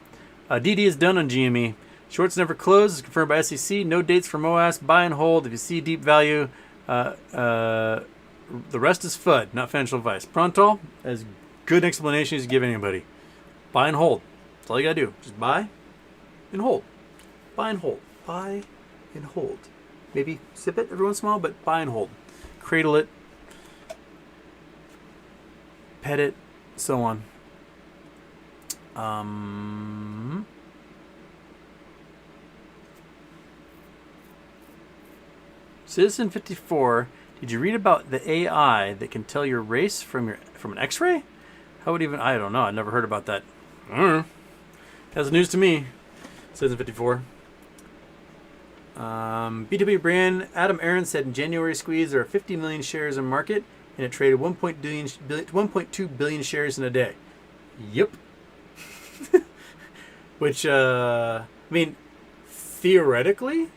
DD is done on GME. Shorts never close. Is confirmed by SEC. No dates for MOASS. Buy and hold. If you see deep value, the rest is FUD, not financial advice. Prontal, as good an explanation as you give anybody. Buy and hold. That's all you gotta do. Just buy and hold. Buy and hold. Buy and hold. Maybe sip it every once in a while, but buy and hold. Cradle it. Pet it. So on. Citizen 54, did you read about the AI that can tell your race from an X-ray? How would even, I don't know. I never heard about that. I don't know. That's news to me. Citizen 54. BW brand Adam Aaron said in January squeeze there are 50 million shares in market, and it traded 1.2 billion shares in a day. Yep. Which I mean, theoretically,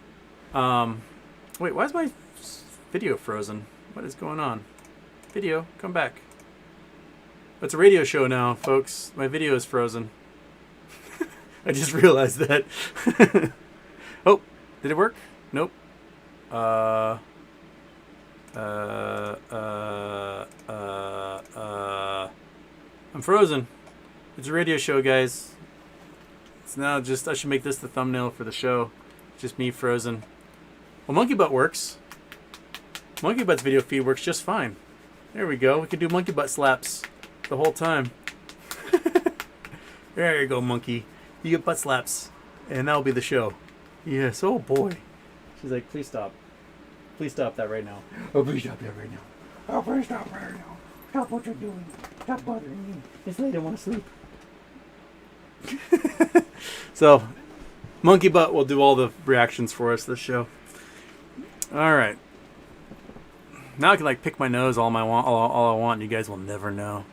wait, why is my video frozen? What is going on? Video, come back. It's a radio show now, folks. My video is frozen. I just realized that. Oh, did it work? Nope. I'm frozen. It's a radio show, guys. It's now just, I should make this the thumbnail for the show. Just me frozen. Well, Monkey Butt works. Monkey Butt's video feed works just fine. There we go. We can do Monkey Butt slaps the whole time. There you go, Monkey. You get butt slaps. And that'll be the show. Yes, oh boy. She's like, please stop. Please stop that right now. Oh, please stop that right now. Oh, please stop right now. Stop what you're doing. Stop bothering me. It's late, I want to sleep. So, Monkey Butt will do all the reactions for us this show. All right. Now I can like pick my nose all I want. And you guys will never know.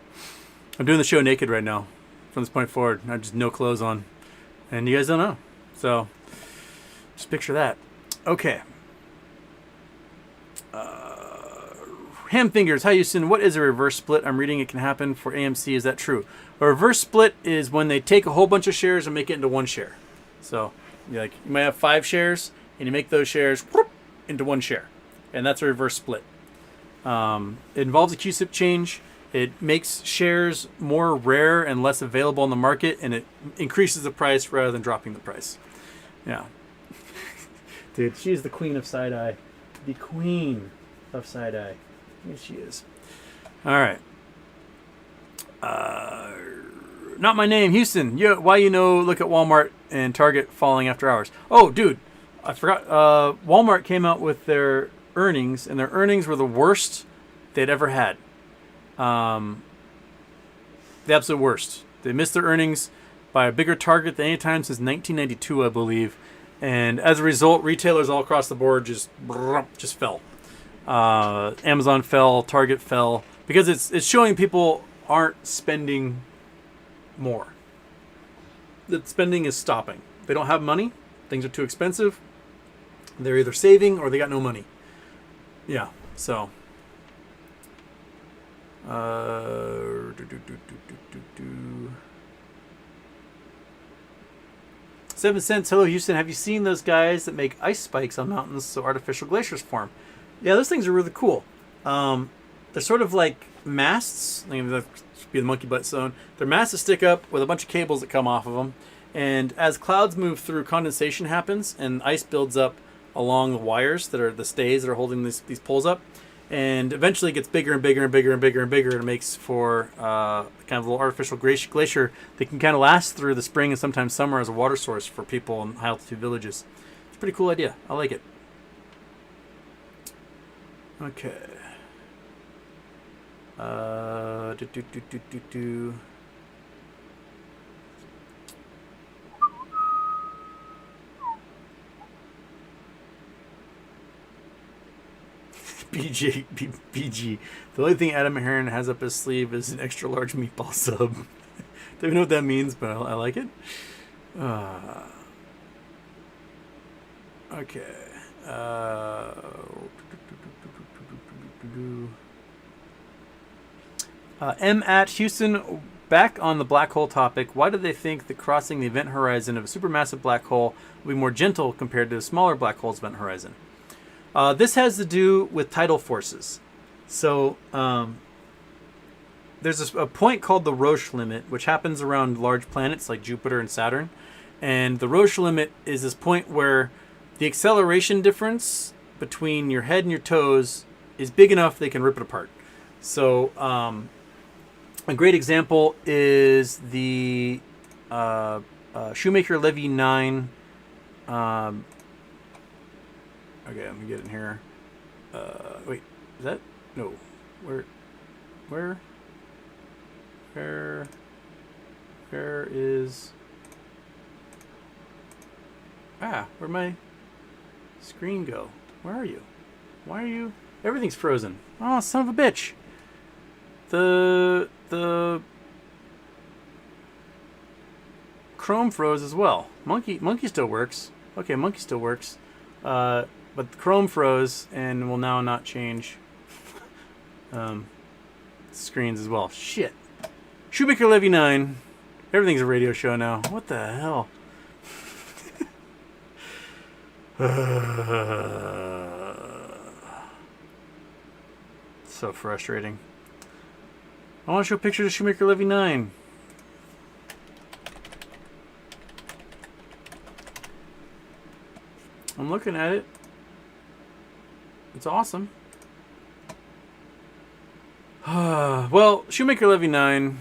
I'm doing the show naked right now. From this point forward, I have just no clothes on, and you guys don't know. So, just picture that. Okay. Ham fingers. Hi Houston. What is a reverse split? I'm reading it can happen for AMC. Is that true? A reverse split is when they take a whole bunch of shares and make it into one share. So, you might have 5 shares, and you make those shares whoop, into one share, and that's a reverse split. It involves a QSIP change. It makes shares more rare and less available on the market, and it increases the price rather than dropping the price. Yeah. Dude, she's the queen of side-eye. The queen of side-eye. Yes, she is. All right. Not my name, Houston. Why look at Walmart and Target falling after hours. Oh, dude, I forgot. Walmart came out with their earnings, and their earnings were the worst they'd ever had. The absolute worst. They missed their earnings by a bigger target than any time since 1992, I believe. And as a result, retailers all across the board just fell. Amazon fell, Target fell, because it's showing people aren't spending more. The spending is stopping. They don't have money. Things are too expensive. They're either saving or they got no money. Yeah, so. 7 cents. Hello, Houston. Have you seen those guys that make ice spikes on mountains so artificial glaciers form? Yeah, those things are really cool. They're sort of like masts. That should be the monkey butt zone. They're masts that stick up with a bunch of cables that come off of them. And as clouds move through, condensation happens and ice builds up along the wires that are the stays that are holding these poles up. And eventually it gets bigger and bigger and bigger and bigger and bigger, and it makes for kind of a little artificial glacier that can kind of last through the spring and sometimes summer as a water source for people in high altitude villages. It's a pretty cool idea. I like it. Okay. BG. The only thing Adam Heron has up his sleeve is an extra large meatball sub. Don't even know what that means, but I like it. Okay. M at Houston, back on the black hole topic. Why do they think that crossing the event horizon of a supermassive black hole will be more gentle compared to a smaller black hole's event horizon? This has to do with tidal forces. So there's a point called the Roche limit, which happens around large planets like Jupiter and Saturn. And the Roche limit is this point where the acceleration difference between your head and your toes is big enough they can rip it apart. So a great example is the Shoemaker-Levy 9. Okay, let me get in here. Wait, is that? No. Where is... where'd my screen go? Where are you? Why are you... Everything's frozen. Oh, son of a bitch. The Chrome froze as well. Monkey still works. Okay, monkey still works. But Chrome froze and will now not change screens as well. Shit. Shoemaker-Levy 9. Everything's a radio show now. What the hell? So frustrating. I want to show pictures of Shoemaker-Levy 9. I'm looking at it. It's awesome. Well, Shoemaker-Levy 9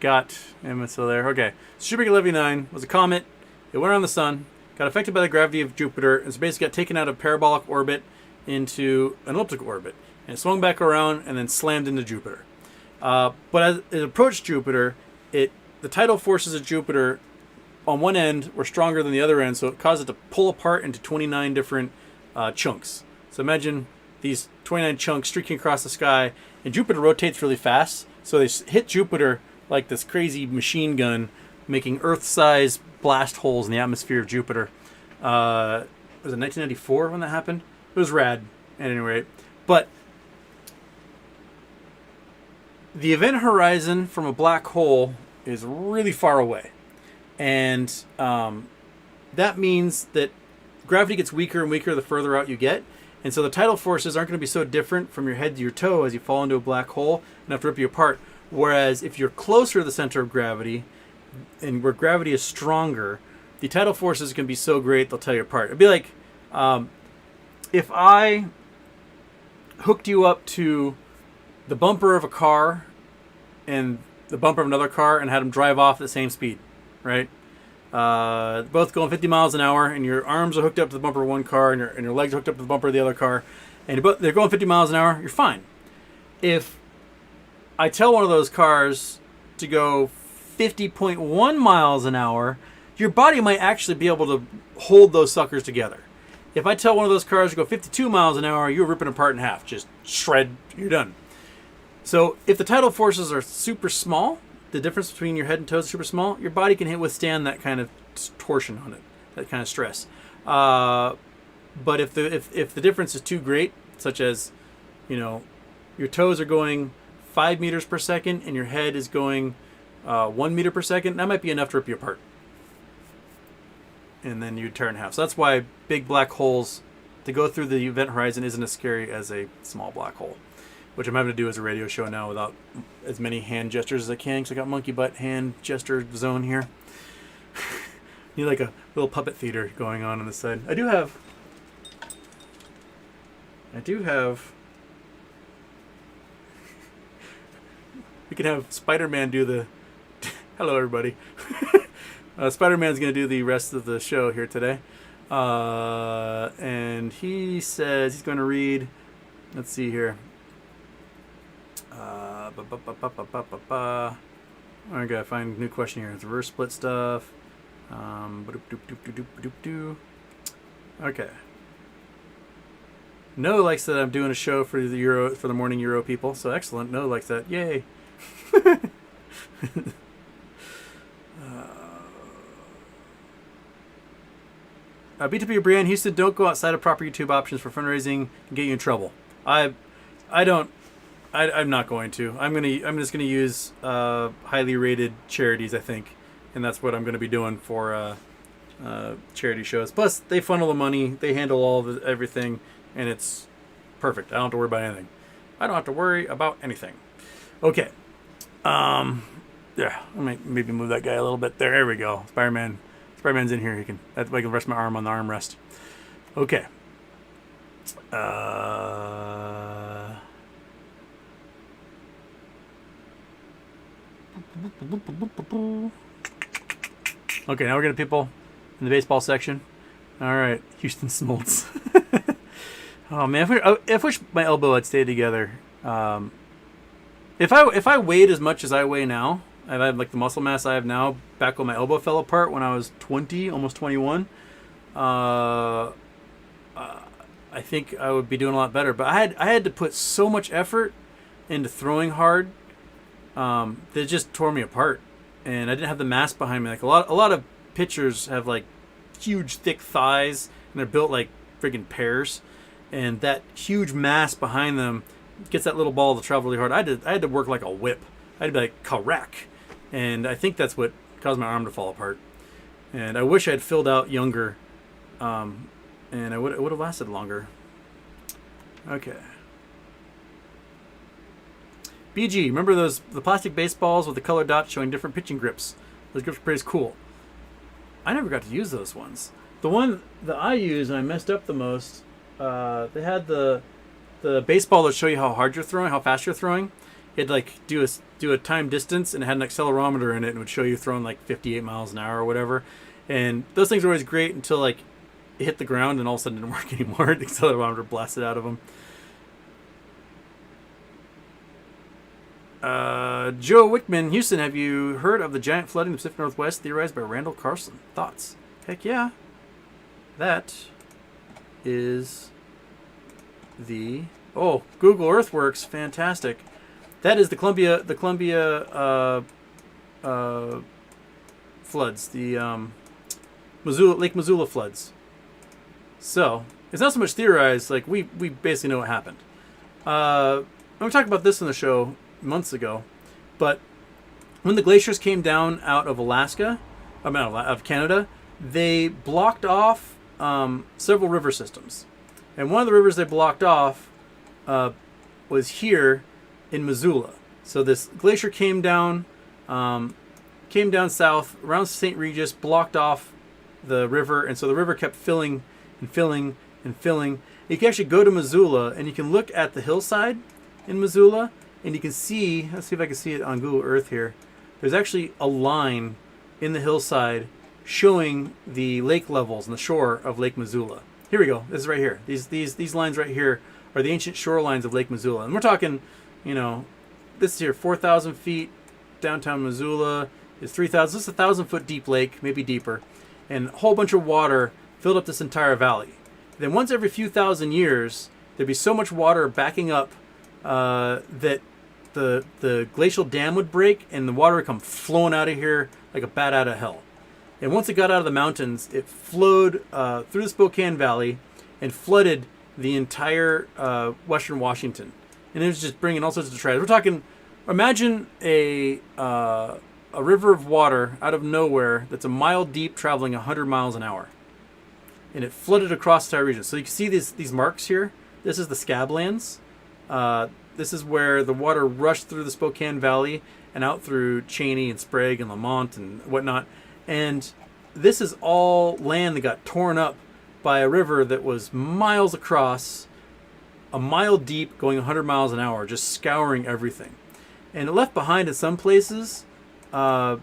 got... Am I still there? Okay. Shoemaker-Levy 9 was a comet. It went around the sun, got affected by the gravity of Jupiter, and so basically got taken out of parabolic orbit into an elliptical orbit. And it swung back around and then slammed into Jupiter. But as it approached Jupiter, the tidal forces of Jupiter on one end were stronger than the other end, so it caused it to pull apart into 29 different chunks. So imagine these 29 chunks streaking across the sky, and Jupiter rotates really fast, so they hit Jupiter like this crazy machine gun, making Earth-sized blast holes in the atmosphere of Jupiter. Was it 1994 when that happened? It was rad, at any rate. But the event horizon from a black hole is really far away. And that means that gravity gets weaker and weaker the further out you get. And so the tidal forces aren't going to be so different from your head to your toe as you fall into a black hole enough to rip you apart. Whereas if you're closer to the center of gravity, and where gravity is stronger, the tidal forces can be so great they'll tear you apart. It'd be like if I hooked you up to the bumper of a car and the bumper of another car and had them drive off at the same speed, right? Both going 50 miles an hour, and your arms are hooked up to the bumper of one car, and your legs are hooked up to the bumper of the other car, and they're going 50 miles an hour, you're fine. if I tell one of those cars to go 50.1 miles an hour, your body might actually be able to hold those suckers together. If I tell one of those cars to go 52 miles an hour, you're ripping apart in half. Just shred, you're done. So if the tidal forces are super small, the difference between your head and toes is super small, your body can withstand that kind of torsion on it, that kind of stress. But if the difference is too great, such as, your toes are going 5 meters per second and your head is going 1 meter per second, that might be enough to rip you apart. And then you'd tear in half. So that's why big black holes, to go through the event horizon, isn't as scary as a small black hole, which I'm having to do as a radio show now without as many hand gestures as I can, because I got monkey butt hand gesture zone here. Need like a little puppet theater going on the side. I do have. We can have Spider-Man do the. Hello, everybody. Spider-Man's going to do the rest of the show here today. And he says he's going to read. Let's see here. I gotta find a new question here. It's reverse split stuff. Okay. Noah likes that I'm doing a show for the morning Euro people. So excellent. Noah likes that. Yay. B2B brand Houston, don't go outside of proper YouTube options for fundraising and get you in trouble. I'm not going to. I'm just gonna use highly rated charities, I think, and that's what I'm gonna be doing for charity shows. Plus, they funnel the money, they handle everything, and it's perfect. I don't have to worry about anything. I don't have to worry about anything. Okay. Yeah, I might maybe move that guy a little bit. There we go. Spider-Man's in here. That's why I can rest my arm on the armrest. Okay. Okay, now we're getting people in the baseball section. All right, Houston Smoltz. Oh man, I wish my elbow had stayed together. If I weighed as much as I weigh now, I have like the muscle mass I have now, back when my elbow fell apart when I was 20, almost 21, I think I would be doing a lot better. But I had to put so much effort into throwing hard that it just tore me apart, and I didn't have the mass behind me. Like a lot of pitchers have like huge thick thighs, and they're built like friggin' pears, and that huge mass behind them gets that little ball to travel really hard. I had to work like a whip. I had to be like correct. And I think that's what caused my arm to fall apart. And I wish I had filled out younger, and it would have lasted longer. Okay. BG, remember the plastic baseballs with the colored dots showing different pitching grips? Those grips are pretty cool. I never got to use those ones. The one that I used and I messed up the most, they had the baseball that show you how hard you're throwing, how fast you're throwing. It'd like do a time distance, and it had an accelerometer in it, and would show you throwing like 58 miles an hour or whatever. And those things were always great until like it hit the ground and all of a sudden didn't work anymore. The accelerometer blasted out of them. Joe Wickman, Houston, have you heard of the giant flooding in the Pacific Northwest theorized by Randall Carlson? Thoughts? Heck yeah. That is the Google Earthworks, fantastic. That is the Columbia floods, the Lake Missoula floods. So it's not so much theorized, like we basically know what happened. We talked about this on the show months ago, but when the glaciers came down out of out of Canada, they blocked off several river systems, and one of the rivers they blocked off was here in Missoula. So this glacier came down south around St. Regis, blocked off the river, and so the river kept filling and filling and filling. You can actually go to Missoula and you can look at the hillside in Missoula, and you can see, let's see if I can see it on Google Earth here. There's actually a line in the hillside showing the lake levels and the shore of Lake Missoula. Here we go. This is right here. These lines right here are the ancient shorelines of Lake Missoula, and we're talking you know, this here, 4,000 feet, downtown Missoula is 3,000. This is a 1,000-foot deep lake, maybe deeper, and a whole bunch of water filled up this entire valley. Then once every few thousand years, there'd be so much water backing up that the glacial dam would break and the water would come flowing out of here like a bat out of hell. And once it got out of the mountains, it flowed through the Spokane Valley and flooded the entire western Washington. And it was just bringing all sorts of trash. We're talking, imagine a river of water out of nowhere that's a mile deep, traveling 100 miles an hour. And it flooded across the entire region. So you can see these marks here. This is the Scablands. This is where the water rushed through the Spokane Valley and out through Cheney and Sprague and Lamont and whatnot. And this is all land that got torn up by a river that was miles across, a mile deep, going 100 miles an hour, just scouring everything. And it left behind in some places, see all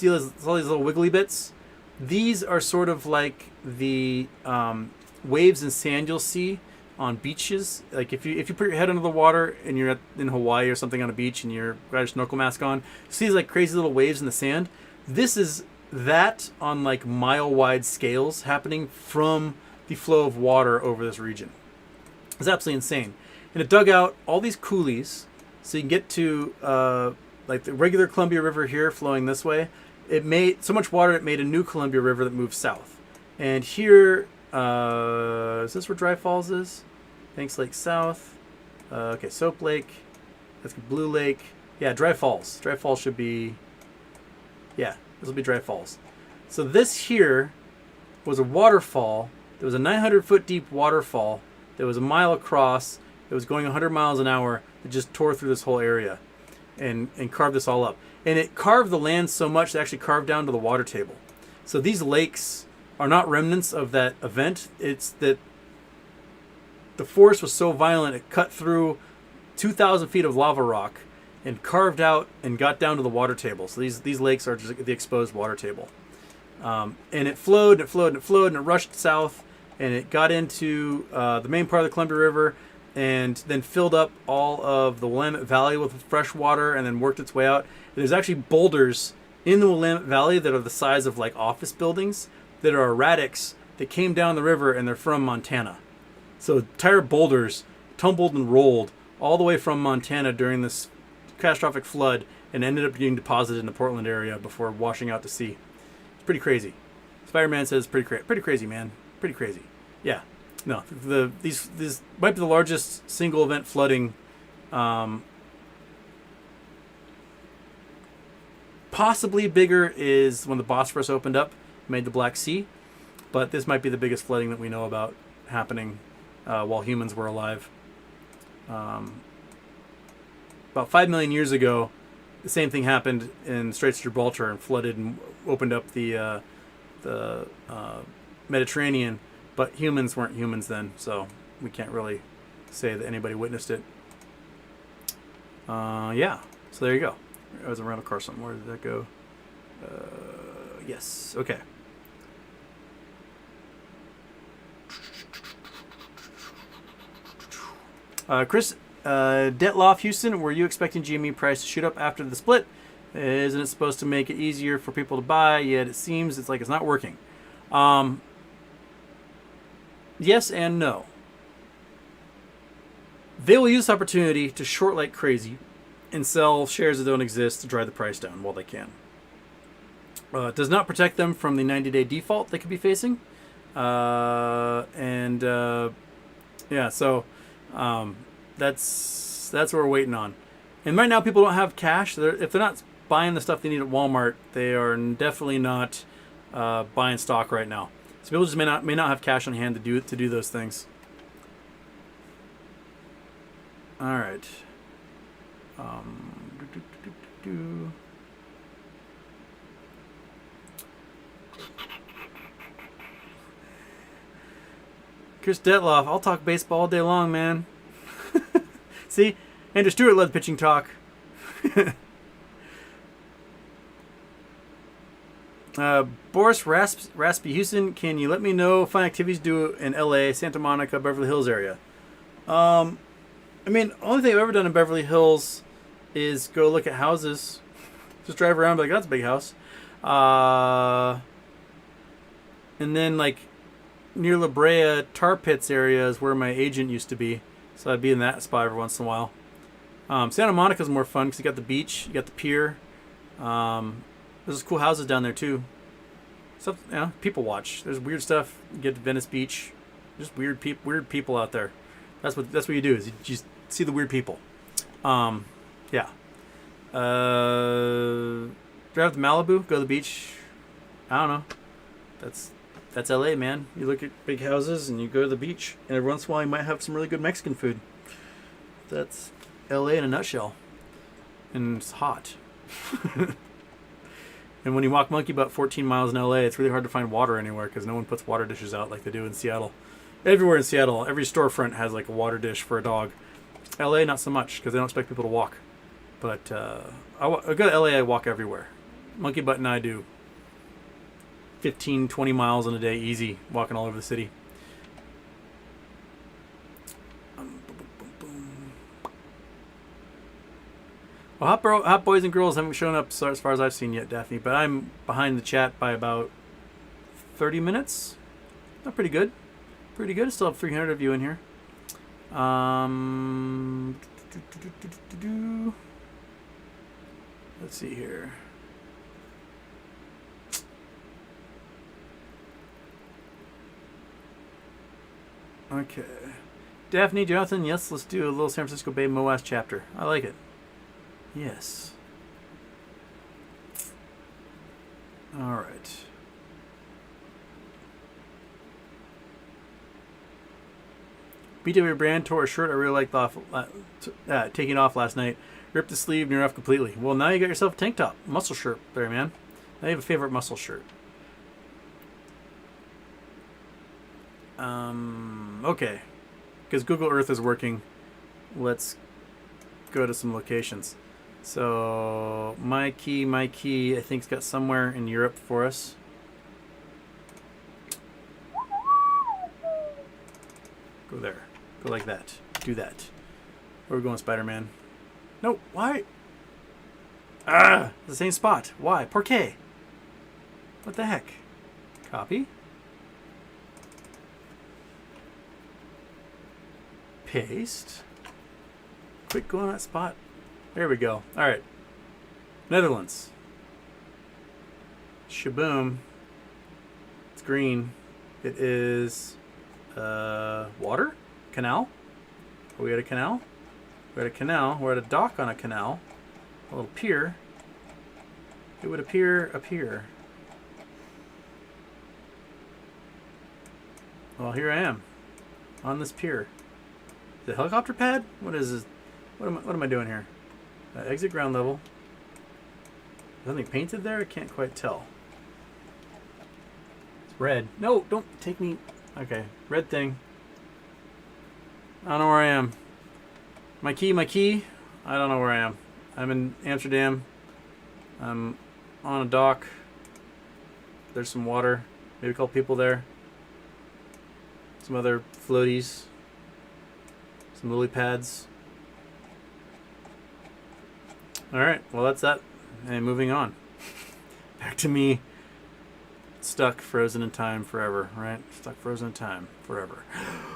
these little wiggly bits? These are sort of like the waves and sand you'll see on beaches. Like if you put your head under the water and you're in Hawaii or something on a beach and you've got a snorkel mask on, you see these like crazy little waves in the sand. This is that on like mile-wide scales happening from the flow of water over this region. It's absolutely insane. And it dug out all these coulees so you can get to like the regular Columbia River here flowing this way. It made so much water it made a new Columbia River that moved south. And here, is this where Dry Falls is? Banks Lake South. Okay, Soap Lake. That's Blue Lake. Yeah, Dry Falls. Dry Falls should be... Yeah, this will be Dry Falls. So this here was a waterfall. There was a 900-foot deep waterfall that was a mile across. It was going 100 miles an hour. It just tore through this whole area and carved this all up. And it carved the land so much it actually carved down to the water table. So these lakes are not remnants of that event. It's that the force was so violent it cut through 2,000 feet of lava rock and carved out and got down to the water table. So these lakes are just the exposed water table. And it flowed, and it flowed, and it flowed, and it rushed south, and it got into the main part of the Columbia River, and then filled up all of the Willamette Valley with fresh water, and then worked its way out. And there's actually boulders in the Willamette Valley that are the size of like office buildings that are erratics that came down the river, and they're from Montana. So entire boulders tumbled and rolled all the way from Montana during this catastrophic flood and ended up getting deposited in the Portland area before washing out to sea. It's pretty crazy. Spider-Man says pretty crazy, man. Pretty crazy. Yeah. No, these might be the largest single event flooding, possibly bigger is when the Bosphorus opened up, made the Black Sea, but this might be the biggest flooding that we know about happening while humans were alive. About 5 million years ago, the same thing happened in Straits of Gibraltar and flooded and opened up the Mediterranean. But humans weren't humans then, so we can't really say that anybody witnessed it. Yeah, so there you go. That was a rental car something. Where did that go? Yes, okay. Chris Detloff, Houston, were you expecting GME price to shoot up after the split? Isn't it supposed to make it easier for people to buy? Yet it seems it's like it's not working. Yes and no. They will use this opportunity to short like crazy and sell shares that don't exist to drive the price down while they can. It does not protect them from the 90-day default they could be facing. Yeah, so that's what we're waiting on. And right now people don't have cash. If they're not buying the stuff they need at Walmart, they are definitely not buying stock right now. So people just may not have cash on hand to do those things. All right. Chris Detloff, I'll talk baseball all day long, man. See, Andrew Stewart led pitching talk. Boris Raspy Houston, can you let me know fun activities to do in LA, Santa Monica, Beverly Hills area? I mean, only thing I've ever done in Beverly Hills is go look at houses. Just drive around, and be like, that's a big house. And then like near La Brea, Tar Pits area is where my agent used to be, so I'd be in that spot every once in a while. Santa Monica's more fun because you got the beach, you got the pier. There's cool houses down there too. Stuff, you know, people watch. There's weird stuff. You get to Venice Beach. Just weird people out there. That's what you do. Is you just see the weird people. Yeah. Drive to Malibu. Go to the beach. I don't know. That's LA, man. You look at big houses and you go to the beach. And every once in a while you might have some really good Mexican food. That's LA in a nutshell. And it's hot. And when you walk monkey butt 14 miles in LA, it's really hard to find water anywhere because no one puts water dishes out like they do in Seattle. Everywhere in Seattle, every storefront has like a water dish for a dog. LA, not so much because they don't expect people to walk. But I go to LA, I walk everywhere. Monkey butt and I do 15, 20 miles in a day, easy, walking all over the city. Well, hot boys and girls haven't shown up as far as I've seen yet, Daphne, but I'm behind the chat by about 30 minutes. Not pretty good. Pretty good. Still have 300 of you in here. Let's see here. Okay. Daphne, Jonathan, yes, let's do a little San Francisco Bay MOASS chapter. I like it. Yes. All right. BW brand tore a shirt I really liked taking off last night. Ripped the sleeve near off completely. Well, now you got yourself a tank top. Muscle shirt there, man. I have a favorite muscle shirt. Okay. Because Google Earth is working. Let's go to some locations. So, my key, I think, has got somewhere in Europe for us. Go there. Go like that. Do that. Where are we going, Spider-Man? No, why? Ah! The same spot. Why? Por qué? What the heck? Copy. Paste. Quick, go on that spot. There we go. All right. Netherlands. Shaboom. It's green. It is water? Canal? Are we at a canal? We're at a canal. We're at a dock on a canal. A little pier. It would appear up here. Well, here I am. On this pier. Is it a helicopter pad? What is this? What am I doing here? Exit ground level. Something painted there? I can't quite tell. It's red. No, don't take me. Okay, red thing. I don't know where I am. My key. I don't know where I am. I'm in Amsterdam. I'm on a dock. There's some water. Maybe a couple people there. Some other floaties. Some lily pads. Alright, well that's that. And moving on. Back to me. Stuck, frozen in time forever, right? Stuck, frozen in time forever.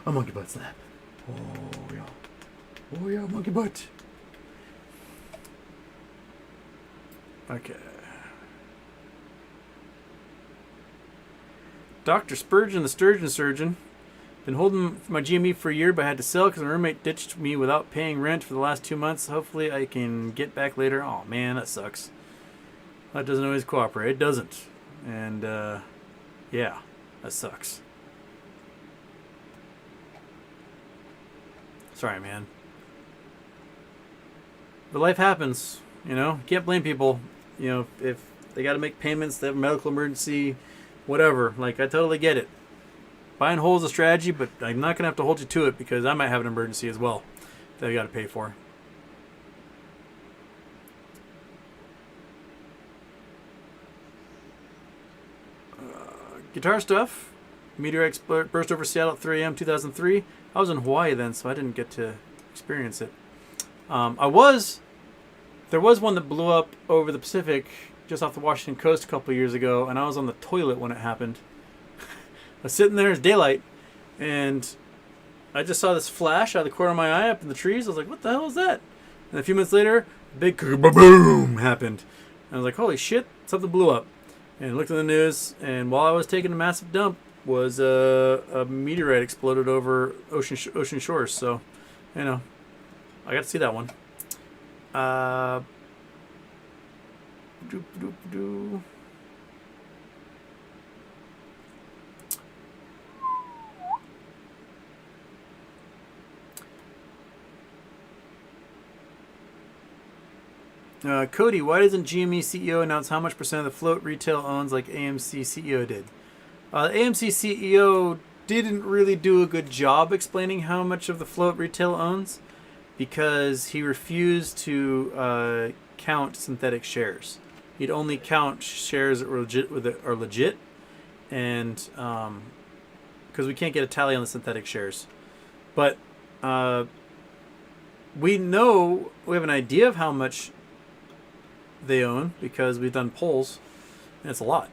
A monkey butt snap. Oh yeah. Oh yeah, monkey butt. Okay. Dr. Spurgeon, the sturgeon surgeon. Been holding my GME for a year, but I had to sell because my roommate ditched me without paying rent for the last 2 months. Hopefully I can get back later. Oh man, that sucks. That doesn't always cooperate. It doesn't. And yeah, that sucks. Sorry, man. But life happens, you know. Can't blame people. You know, if they got to make payments, they have a medical emergency, whatever. Like, I totally get it. Buy and hold is a strategy, but I'm not going to have to hold you to it because I might have an emergency as well that I got to pay for. Guitar stuff. Meteor burst over Seattle at 3 a.m. 2003. I was in Hawaii then, so I didn't get to experience it. There was one that blew up over the Pacific just off the Washington coast a couple of years ago, and I was on the toilet when it happened. I was sitting there, it's daylight, and I just saw this flash out of the corner of my eye up in the trees. I was like, what the hell is that? And a few minutes later, a big boom happened. And I was like, holy shit, something blew up. And I looked at the news, and while I was taking a massive dump, was a meteorite exploded over ocean shores. So, you know, I got to see that one. Cody, why doesn't GME CEO announce how much percent of the float retail owns like AMC CEO did? AMC CEO didn't really do a good job explaining how much of the float retail owns because he refused to count synthetic shares. He'd only count shares that are legit, and because we can't get a tally on the synthetic shares. But we have an idea of how much they own because we've done polls, and it's a lot.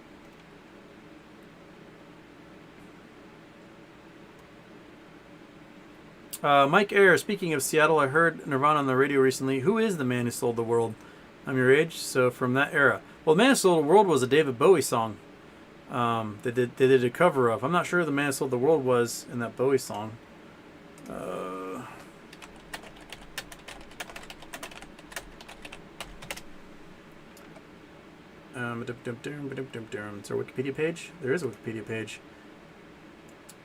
Mike Ayer, speaking of Seattle, I heard Nirvana on the radio recently. Who is the man who sold the world? I'm your age, so from that era. Well, the man who sold the world was a David Bowie song. They did a cover of. I'm not sure who the man who sold the world was in that Bowie song. Is there a Wikipedia page? There is a Wikipedia page.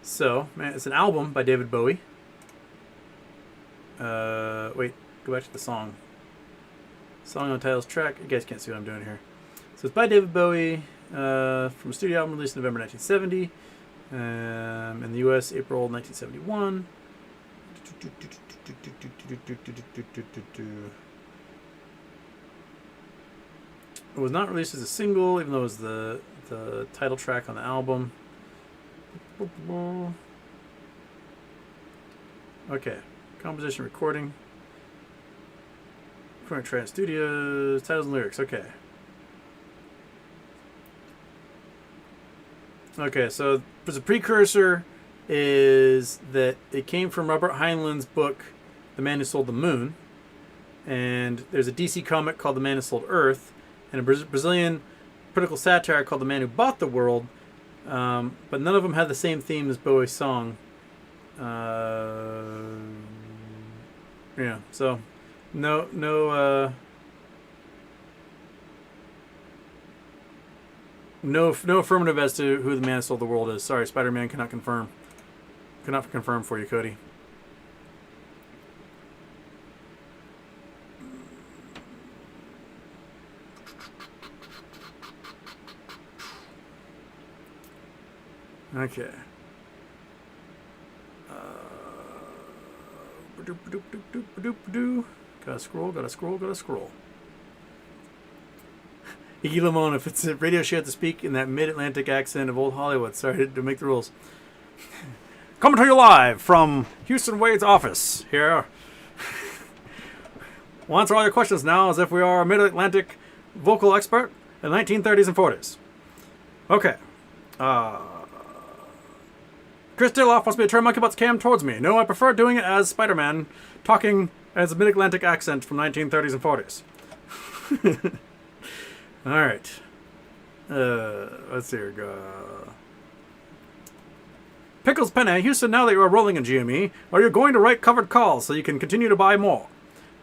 So, man, it's an album by David Bowie. Wait, go back to the song. Song on titles track. You guys can't see what I'm doing here. So it's by David Bowie from a studio album released in November 1970. In the U.S., April 1971. It was not released as a single, even though it was the title track on the album. Okay. Composition, recording. Recording Trans Studios, titles and lyrics. Okay. Okay, so the precursor is that it came from Robert Heinlein's book, The Man Who Sold the Moon. And there's a DC comic called The Man Who Sold Earth, and a Brazilian political satire called The Man Who Bought the World. But none of them had the same theme as Bowie's song. Yeah, so no affirmative as to who the man who sold the world is. Sorry, Spider-Man cannot confirm. Cannot confirm for you, Cody. Okay. Gotta scroll. Iggy Limon, if it's a radio show, to speak in that mid-Atlantic accent of old Hollywood. Sorry to make the rules. Coming to you live from Houston Wade's office here. We'll answer all your questions now as if we are a mid-Atlantic vocal expert in the 1930s and 40s. Okay. Chris Dilloff wants me to turn Monkey Butt's cam towards me. No, I prefer doing it as Spider-Man, talking as a mid-Atlantic accent from 1930s and 40s. All right. Let's see here. Pickles Penne, Houston, now that you are rolling in GME, are you going to write covered calls so you can continue to buy more?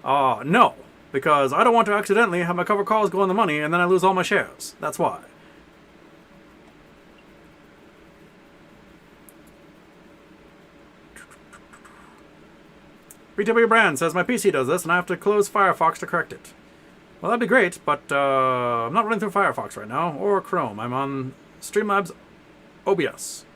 No, because I don't want to accidentally have my covered calls go on the money and then I lose all my shares. That's why. BW Brand says my PC does this and I have to close Firefox to correct it. Well, that'd be great, but I'm not running through Firefox right now, or Chrome. I'm on Streamlabs OBS.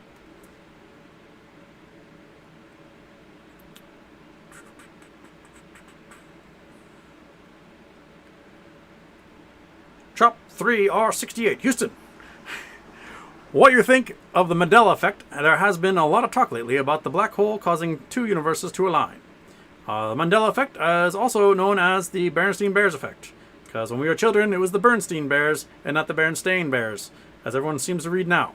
Chop 3R68, Houston. What you think of the Mandela effect? There has been a lot of talk lately about the black hole causing two universes to align. The Mandela effect is also known as the Berenstain Bears effect, because when we were children, it was the Bernstein Bears and not the Berenstain Bears, as everyone seems to read now.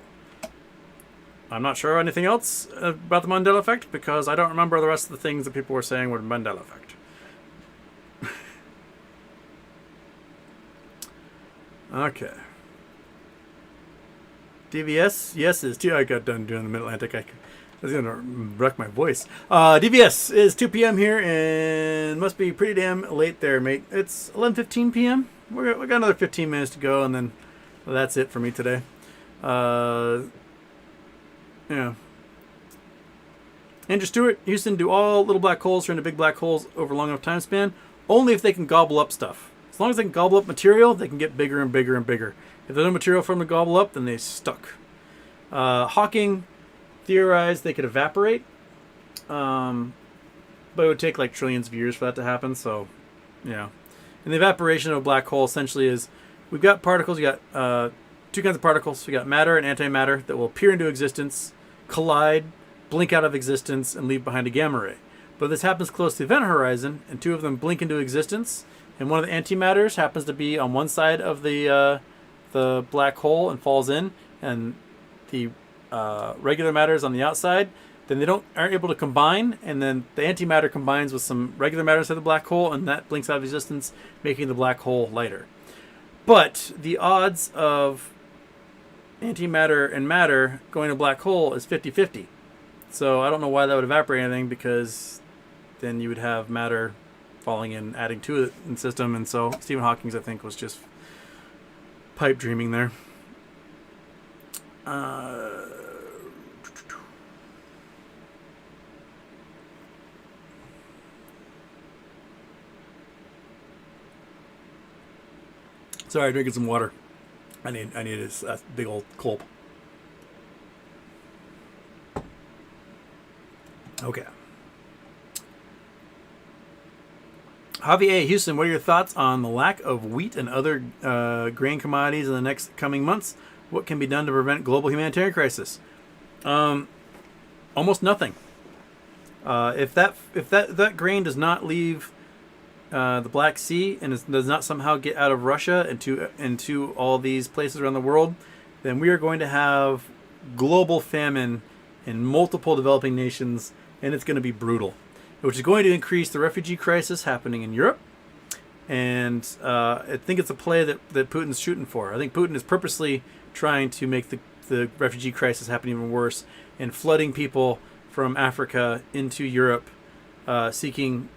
I'm not sure anything else about the Mandela effect, because I don't remember the rest of the things that people were saying were the Mandela effect. Okay. DVS, yes, is 2. I got done doing the Mid-Atlantic. I was going to wreck my voice. DVS is 2 p.m. here, and must be pretty damn late there, mate. It's 11:15 p.m. We got another 15 minutes to go, and then that's it for me today. Yeah. Andrew Stewart, Houston, do all little black holes turn into big black holes over a long enough time span? Only if they can gobble up stuff. As long as they can gobble up material, they can get bigger and bigger and bigger. If there's no material for them to gobble up, then they stuck. Hawking theorized they could evaporate, but it would take like trillions of years for that to happen. So, yeah. And the evaporation of a black hole essentially is, we've got particles. We got 2 kinds of particles. We got matter and antimatter that will appear into existence, collide, blink out of existence, and leave behind a gamma ray. But this happens close to the event horizon, and 2 of them blink into existence, and one of the antimatters happens to be on one side of the black hole and falls in, and the regular matter is on the outside. Then they aren't able to combine, and then the antimatter combines with some regular matter inside the black hole, and that blinks out of existence, making the black hole lighter. But the odds of antimatter and matter going to a black hole is 50-50. So I don't know why that would evaporate anything, because then you would have matter falling in, adding to it in the system. And so Stephen Hawking, I think, was just pipe dreaming there. Sorry, drinking some water. I need a big old gulp. Okay. Javier Houston, what are your thoughts on the lack of wheat and other grain commodities in the next coming months? What can be done to prevent global humanitarian crisis? Almost nothing. If that grain does not leave the Black Sea and does not somehow get out of Russia into all these places around the world, then we are going to have global famine in multiple developing nations, and it's going to be brutal, which is going to increase the refugee crisis happening in Europe. And I think it's a play that Putin's shooting for. I think Putin is purposely trying to make the refugee crisis happen even worse, and flooding people from Africa into Europe, seeking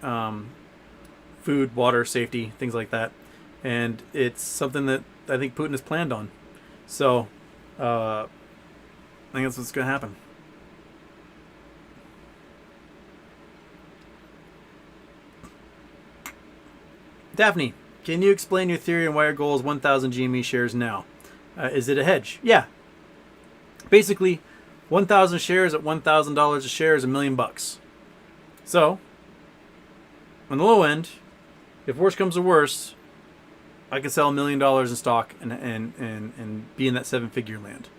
food, water, safety, things like that. And it's something that I think Putin has planned on. So I think that's what's going to happen. Daphne, can you explain your theory on why your goal is 1,000 GME shares now? Is it a hedge? Yeah. Basically, 1,000 shares at $1,000 a share is $1 million. So, on the low end, if worse comes to worse, I can sell $1 million in stock and be in that 7-figure land.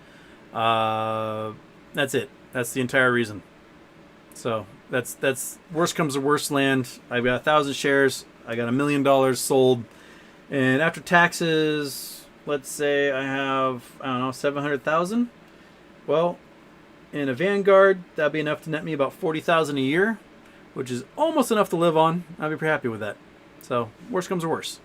That's it. That's the entire reason. So that's worst comes to worst land. I've got 1,000 shares. I got $1 million sold, and after taxes, let's say I have, I don't know, 700,000. Well, in a Vanguard, that'd be enough to net me about 40,000 a year, which is almost enough to live on. I'd be pretty happy with that. So worst comes to worst.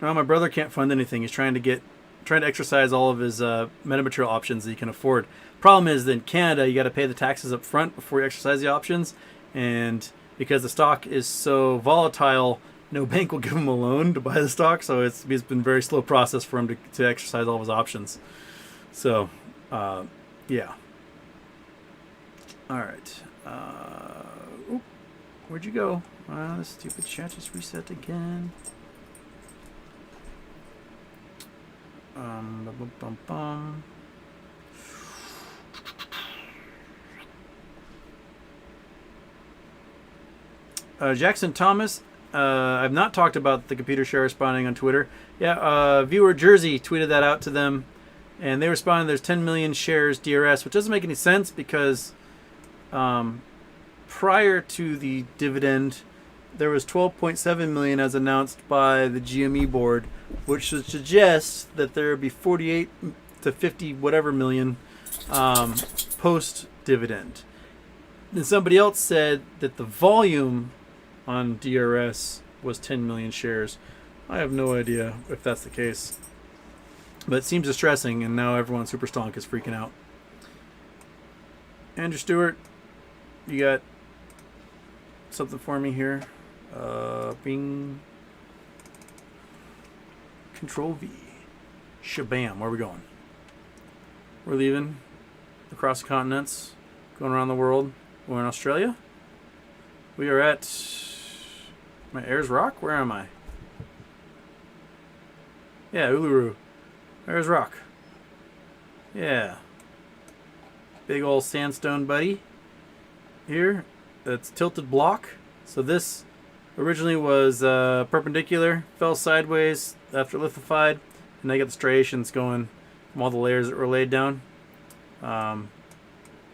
Well, my brother can't fund anything. He's trying to exercise all of his metamaterial options that he can afford. Problem is that in Canada, you got to pay the taxes up front before you exercise the options, and because the stock is so volatile, no bank will give him a loan to buy the stock. So it's been a very slow process for him to exercise all of his options. So, yeah. All right. Where'd you go? This stupid chat just reset again. Jackson Thomas, I've not talked about the computer share responding on Twitter. Yeah, viewer Jersey tweeted that out to them, and they responded, there's 10 million shares DRS, which doesn't make any sense because prior to the dividend, there was 12.7 million as announced by the GME board, which should suggest that there would be 48 to 50 whatever million post dividend. And somebody else said that the volume on DRS was 10 million shares. I have no idea if that's the case, but it seems distressing, and now everyone super stonk is freaking out. Andrew Stewart, you got something for me here? Bing. Control V. Shabam. Where are we going? We're leaving across the continents, going around the world. We're in Australia. We are at my Ayers Rock. Where am I? Yeah, Uluru. Ayers Rock. Yeah. Big old sandstone buddy. Here. That's tilted block. So this originally was perpendicular, fell sideways after lithified, and they got the striations going from all the layers that were laid down.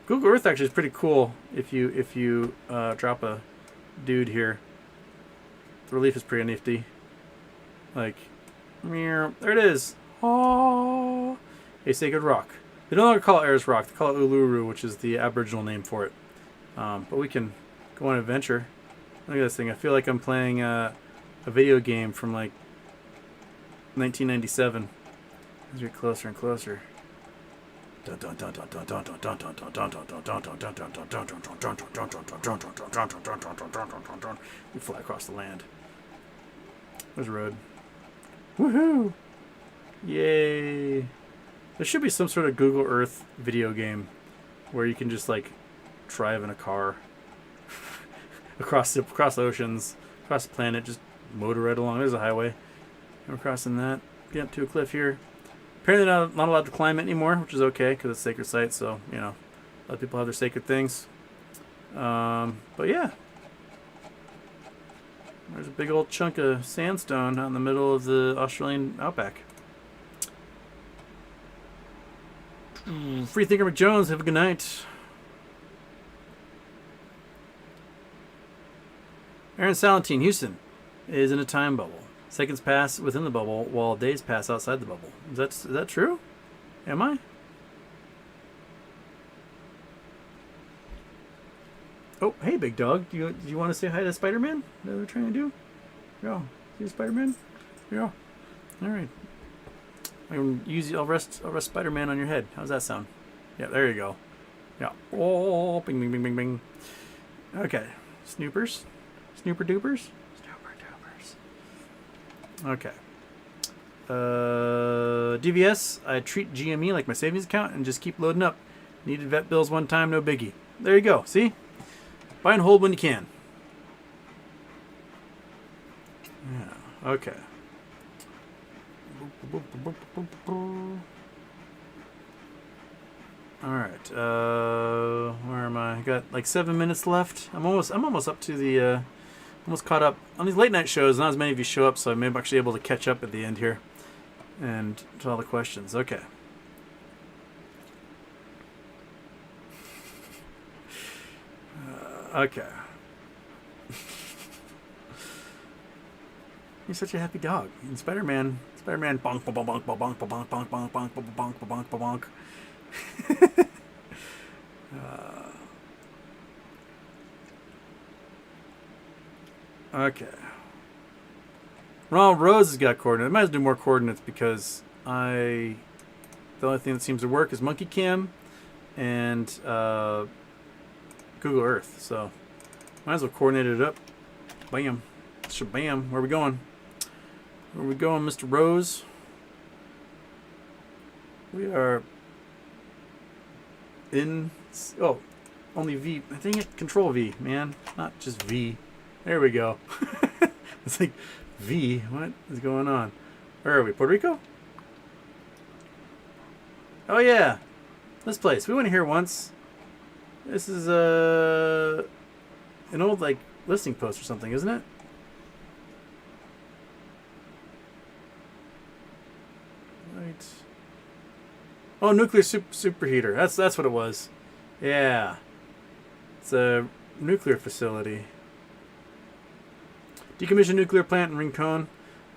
Google Earth actually is pretty cool if you drop a dude here. The relief is pretty nifty. Like, there it is. Oh, a sacred rock. They no longer call it Ayers Rock. They call it Uluru, which is the Aboriginal name for it. But we can go on an adventure. Look at this thing. I feel like I'm playing a video game from like 1997. As we get closer and closer. We fly across the land. There's a road. Woohoo! Yay! There should be some sort of Google Earth video game where you can just like drive in a car across oceans, across the planet, just motor right along. There's a highway. We're crossing that. Get up to a cliff here. Apparently not allowed to climb it anymore, which is okay because it's a sacred site. So let people have their sacred things. But yeah, there's a big old chunk of sandstone out in the middle of the Australian outback. Freethinker McJones, have a good night. Aaron Salentine, Houston, is in a time bubble. Seconds pass within the bubble while days pass outside the bubble. Is that true? Am I? Oh, hey, big dog. Do you want to say hi to Spider-Man? Is that what we're trying to do? Yeah. See Spider-Man? Yeah. All right. I'll rest Spider-Man on your head. How's that sound? Yeah, there you go. Yeah. Oh, bing, bing, bing, bing, bing. Okay. Snoopers. Snooper doopers. Okay. DVS, I treat GME like my savings account and just keep loading up. Needed vet bills one time, no biggie. There you go. See? Buy and hold when you can. Yeah. Okay. All right. Where am I? Got like 7 minutes left. I'm almost up to the. Almost caught up on these late night shows. Not as many of you show up, so I may be actually able to catch up at the end here and to all the questions. Okay. Okay. You're such a happy dog. And Spider-Man, bonk, bonk, bonk, bonk, bonk, bonk, bonk, bonk, bonk, bonk, bonk, bonk, bonk. Okay. Ronald Rose has got coordinates. I might as well do more coordinates because the only thing that seems to work is Monkey Cam and Google Earth. So might as well coordinate it up. Bam. Shabam. Where are we going? Where are we going, Mr. Rose? We are in... Oh, only V. I think it's Control V, man. Not just V. There we go. It's like, V, what is going on? Where are we? Puerto Rico? Oh, yeah. This place. We went here once. This is an old, like, listing post or something, isn't it? right. Oh, nuclear superheater. That's what it was. Yeah. It's a nuclear facility. Decommissioned nuclear plant in Rincon.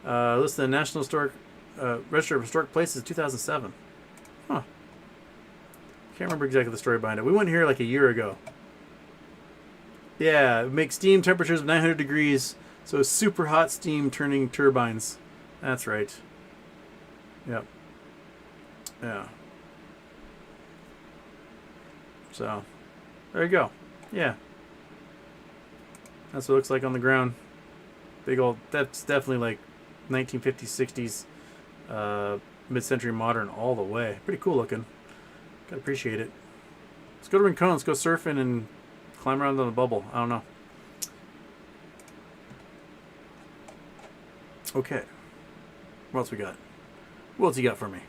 Listed in the National Historic Register of Historic Places 2007. Huh. Can't remember exactly the story behind it. We went here like a year ago. Yeah, it makes steam temperatures of 900 degrees. So super hot steam turning turbines. That's right. Yep. Yeah. So, there you go. Yeah. That's what it looks like on the ground. Big old, that's definitely like 1950s, 60s, mid-century modern all the way. Pretty cool looking. Gotta appreciate it. Let's go to Rincon. Let's go surfing and climb around on the bubble. I don't know. Okay. What else we got? What else you got for me?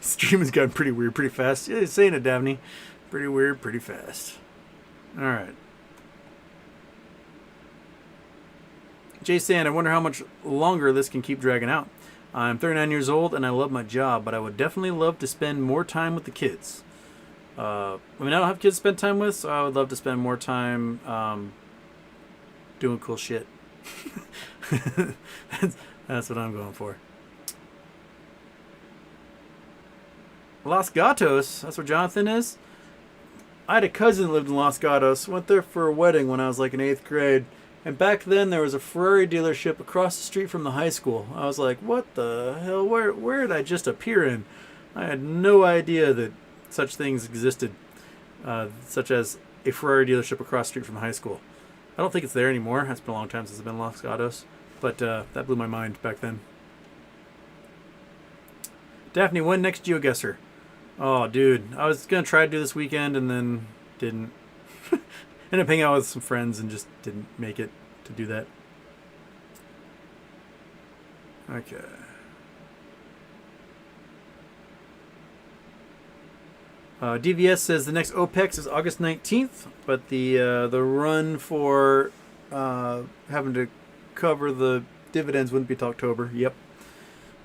Stream has gotten pretty weird pretty fast. Yeah, saying it, Dabney. Pretty weird pretty fast. Alright. Jay Sand, I wonder how much longer this can keep dragging out. I'm 39 years old and I love my job, but I would definitely love to spend more time with the kids. I mean, I don't have kids to spend time with, so I would love to spend more time doing cool shit. That's what I'm going for. Los Gatos, that's where Jonathan is. I had a cousin that lived in Los Gatos. Went there for a wedding when I was like in 8th grade. And back then there was a Ferrari dealership across the street from the high school. I was like, what the hell? Where did I just appear in? I had no idea that such things existed. Such as a Ferrari dealership across the street from the high school. I don't think it's there anymore. It's been a long time since I've been in Los Gatos. But that blew my mind back then. Daphne, when next GeoGuessr? Oh, dude. I was going to try to do this weekend and then didn't. Ended up hanging out with some friends and just didn't make it to do that. Okay. DVS says the next OPEX is August 19th, but the run for having to cover the dividends wouldn't be till October. Yep.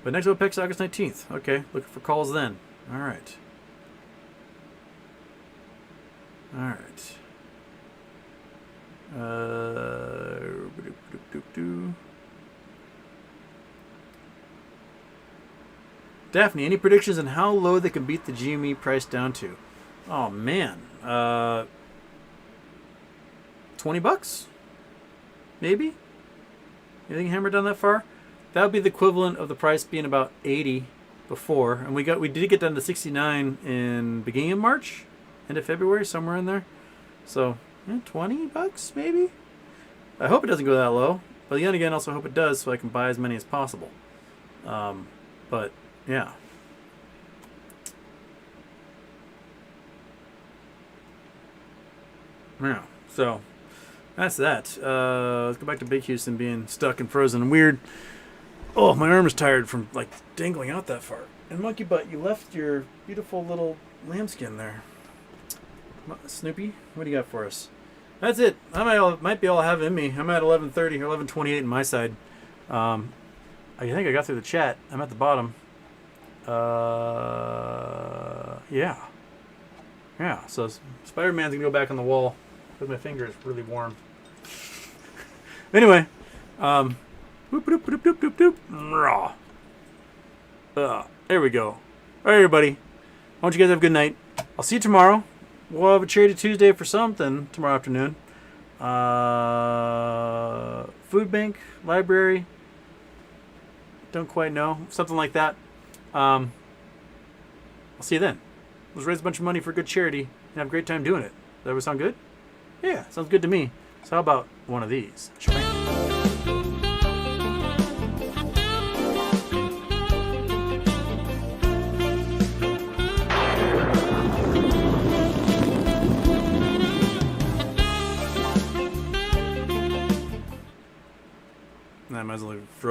But next OPEX is August 19th. Okay, looking for calls then. All right. All right. Daphne, any predictions on how low they can beat the GME price down to? Oh man, $20, maybe. You think hammer down that far? That would be the equivalent of the price being about 80 before, and we did get down to 69 in beginning of March, end of February, somewhere in there. So. Yeah, $20 maybe? I hope it doesn't go that low. But then again, also hope it does so I can buy as many as possible. But, yeah. Yeah, so that's that. Let's go back to Big Houston being stuck and frozen and weird. Oh, my arm is tired from like dangling out that far. And Monkey Butt, you left your beautiful little lambskin there. Snoopy, what do you got for us? That's it. I might be all I have in me. I'm at 11:30 or 11:28 in my side. I think I got through the chat. I'm at the bottom. Yeah. Yeah, so Spider-Man's going to go back on the wall because my finger is really warm. Anyway. Whoop, whoop, whoop, whoop, whoop, whoop. There we go. All right, everybody. I want you guys to have a good night. I'll see you tomorrow. We'll have a Charity Tuesday for something tomorrow afternoon. Food bank, library. Don't quite know. Something like that. I'll see you then. Let's raise a bunch of money for a good charity and have a great time doing it. Does that sound good? Yeah, sounds good to me. So how about one of these? I might as well throw